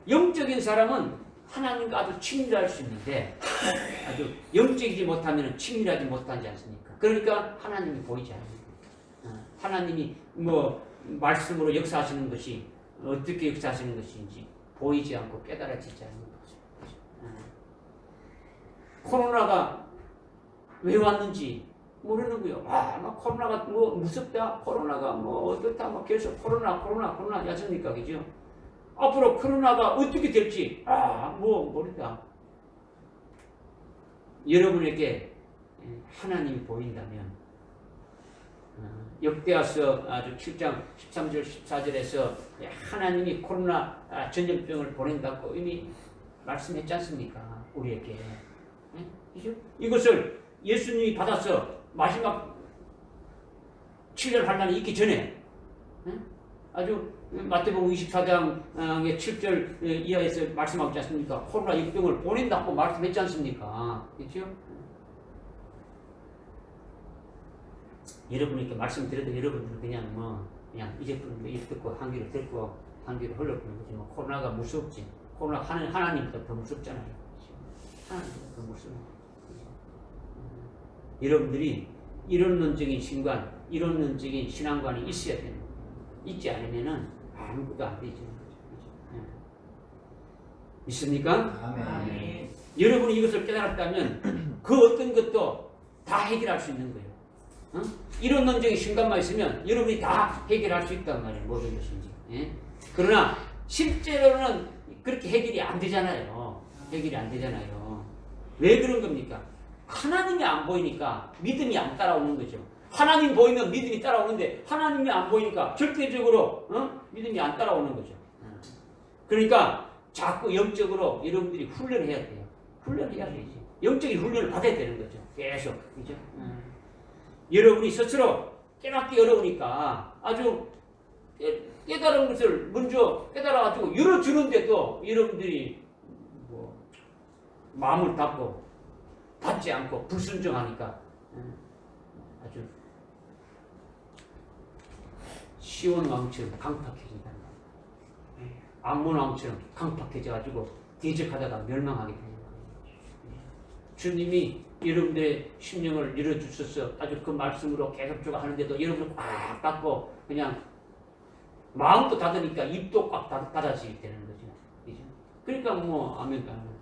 Speaker 1: 영적인 사람은 하나님과 아주 친밀할 수 있는데 아주 영적이지 못하면 친밀하지 못하지 않습니까? 그러니까 하나님이 보이지 않는 거예요. 하나님이 뭐 말씀으로 역사하시는 것이 어떻게 역사하시는 것인지 보이지 않고 깨달아지지 않는 거죠. 코로나가 왜 왔는지 모르는 거예요. 막 코로나가 뭐 무섭다, 코로나가 뭐 어떻다, 막 계속 코로나 하지 않습니까? 그죠? 앞으로 코로나가 어떻게 될지, 뭐 모른다. 여러분에게 하나님이 보인다면, 역대하서 아주 7장 13절 14절에서 하나님이 코로나 전염병을 보낸다고 이미 말씀했지 않습니까? 우리에게. 그죠? 이것을 예수님이 받아서 마지막 7년 환란이 있기 전에 아주 마태복음 24장의 7절 이하에서 말씀하고 있지 않습니까? 코로나疫병을 보낸다고 말씀했지 않습니까? 그렇죠? 여러분에게 말씀드려도 여러분들은 그냥 이제부터 입 듣고 한 귀로 듣고 한 귀로 흘러보는 거지. 뭐 코로나가 무섭지. 코로나 하나님보다 더 무섭잖아요. 하나님보다 더 무서워. 여러분들이 이론론적인 신관, 이론론적인 신앙관이 있어야 되는 거예요. 있지 않으면은 아무것도 안 되죠. 있습니까?
Speaker 2: 아멘.
Speaker 1: 여러분이 이것을 깨달았다면 그 어떤 것도 다 해결할 수 있는 거예요. 이론론적인 신관만 있으면 여러분이 다 해결할 수 있단 말이에요. 모든 것인지. 그러나 실제로는 그렇게 해결이 안 되잖아요. 해결이 안 되잖아요. 왜 그런 겁니까? 하나님이 안 보이니까 믿음이 안 따라오는 거죠. 하나님 보이면 믿음이 따라오는데 하나님이 안 보이니까 절대적으로 믿음이 안 따라오는 거죠. 그러니까 자꾸 영적으로 여러분들이 훈련을 해야 돼요. 훈련을 해야 되지. 영적인 훈련을 받아야 되는 거죠. 계속. 그죠? 여러분이 스스로 깨닫기 어려우니까 아주 깨달은 것을 먼저 깨달아가지고 열어주는데도 여러분들이 뭐 마음을 닫고 받지 않고 불순종하니까 아주 시온 왕처럼 강팍해진다는 거예요. 암몬 왕처럼 강팍해져가지고 대적하다가 멸망하게 되는 거예요. 주님이 여러분들의 심령을 열어주셔서 아주 그 말씀으로 계속 쭉 하는데도 여러분을 꽉 닫고 그냥 마음도 닫으니까 입도 꽉 닫아지게 되는 거죠. 그죠? 그러니까 뭐 아멘도 안 하는 거죠.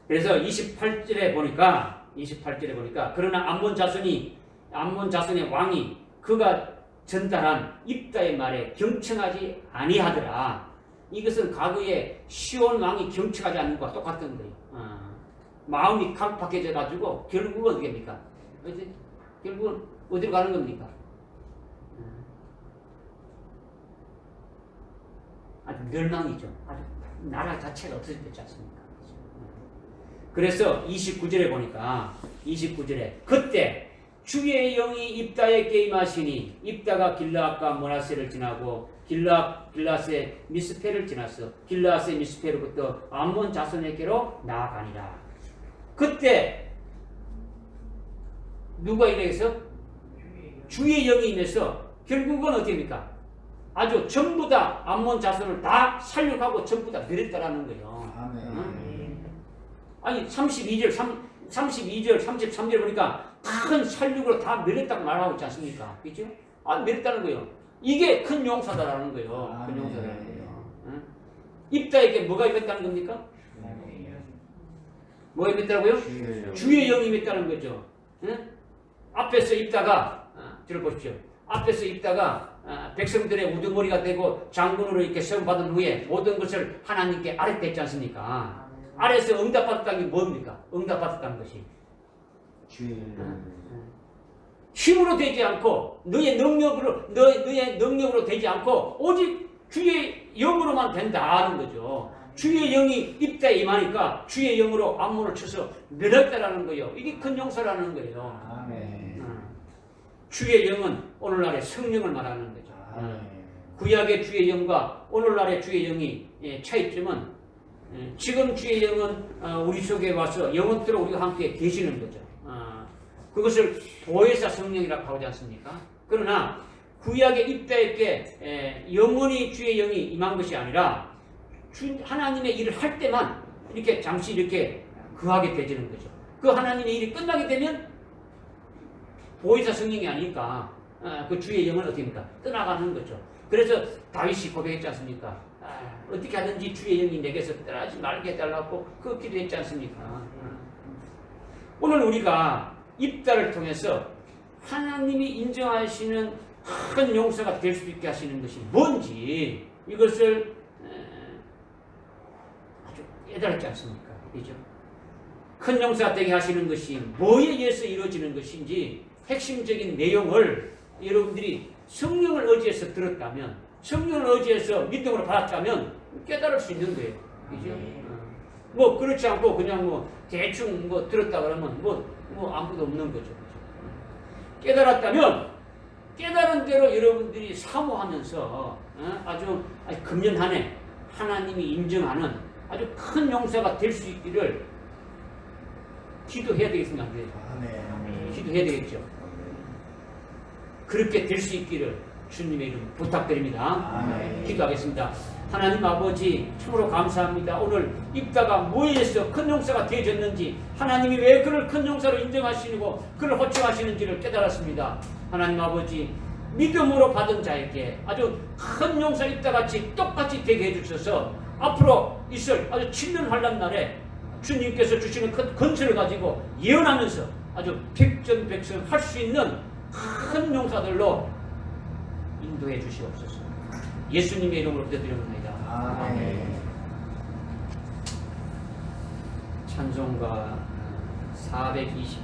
Speaker 1: 그래서 28절에 보니까 그러나 암몬 자손의 왕이 그가 전달한 입다의 말에 경청하지 아니하더라. 이것은 과거에 시온 왕이 경청하지 않는 것과 똑같은 거예요. 마음이 강팍해져 가지고 결국은 어떻게 됩니까? 결국은 어디로 가는 겁니까? 아주 멸망이죠. 아주 나라 자체가 없어졌지 않습니까? 그래서 29절에 보니까 29절에 그때 주의 영이 입다에게 임하시니 입다가 길라앗과 므낫세를 지나고 길라앗의 미스페를 지나서 길라앗의 미스페로부터 암몬 자손에게로 나아가니라. 그때 누가 임해서? 주의 영이 임해서 결국은 어떻게 됩니까? 아주 전부 다 암몬 자손을 다 살육하고 전부 다 멸했다라는 거예요. 아니 32절, 33절 보니까 큰 살육으로 다 멸했다고 말하고 있지 않습니까? 그렇죠? 멸했다는 거예요. 이게 큰 용사다라는 거예요. 큰 용사다라는 거예요. 입다에게 뭐가 임했다는 겁니까? 뭐가 임했다고요? 주의 영이 임했다는 거죠. 앞에서 입다가 들어보십시오. 앞에서 입다가 백성들의 우두머리가 되고 장군으로 이렇게 세움받은 후에 모든 것을 하나님께 아뢰댔지 않습니까? 아래에서 응답받았다는 게 뭡니까? 응답받았다는 것이 힘으로 되지 않고 너의 능력으로 되지 않고 오직 주의 영으로만 된다는 거죠. 주의 영이 입다에 임하니까 주의 영으로 암몬을 쳐서 멸했다라는 거예요. 이게 큰 용서라는 거예요.
Speaker 2: 아멘.
Speaker 1: 주의 영은 오늘날의 성령을 말하는 거죠. 구약의 주의 영과 오늘날의 주의 영이 차이점은 지금 주의 영은 우리 속에 와서 영원토록 우리가 함께 계시는 거죠. 그것을 보혜사 성령이라고 하지 않습니까? 그러나 구약의 입다에게 영원히 주의 영이 임한 것이 아니라 하나님의 일을 할 때만 이렇게 잠시 이렇게 거하게 되지는 거죠. 그 하나님의 일이 끝나게 되면 보혜사 성령이 아니니까 그 주의 영은 어떻게 합니까? 떠나가는 거죠. 그래서 다윗이 고백했지 않습니까? 어떻게 하든지 주의 영이 내게서 떠나지 말게 해달라고 그 기도했지 않습니까? 오늘 우리가 입다를 통해서 하나님이 인정하시는 큰 용서가 될 수 있게 하시는 것이 뭔지 이것을 아주 깨달았지 않습니까? 그죠? 큰 용서가 되게 하시는 것이 뭐에 의해서 이루어지는 것인지 핵심적인 내용을 여러분들이 성령을 의지해서 들었다면, 성령을 의지해서 믿음으로 받았다면 깨달을 수 있는 거예요. 그죠? 뭐 그렇지 않고 그냥 뭐 대충 뭐 들었다 그러면 뭐 아무도 없는 거죠. 깨달았다면 깨달은 대로 여러분들이 사모하면서 아주 금년 한 해 하나님이 인정하는 아주 큰 용서가 될 수 있기를 기도해야 되겠습니다. 기도해야 되겠죠. 그렇게 될 수 있기를 주님의 이름 부탁드립니다. 기도하겠습니다. 하나님 아버지 참으로 감사합니다. 오늘 입다가 뭐에 의해서 큰 용서가 되어졌는지, 하나님이 왜 그를 큰 용서로 인정하시고 그를 호칭하시는지를 깨달았습니다. 하나님 아버지, 믿음으로 받은 자에게 아주 큰 용서 입다같이 똑같이 되게 해주셔서 앞으로 있을 아주 7년 환란 날에 주님께서 주시는 큰 건설을 가지고 예언하면서 아주 백전백승 할 수 있는 큰 용사들로 인도해 주시옵소서. 예수님의 이름으로 기도드립니다. 찬송가 427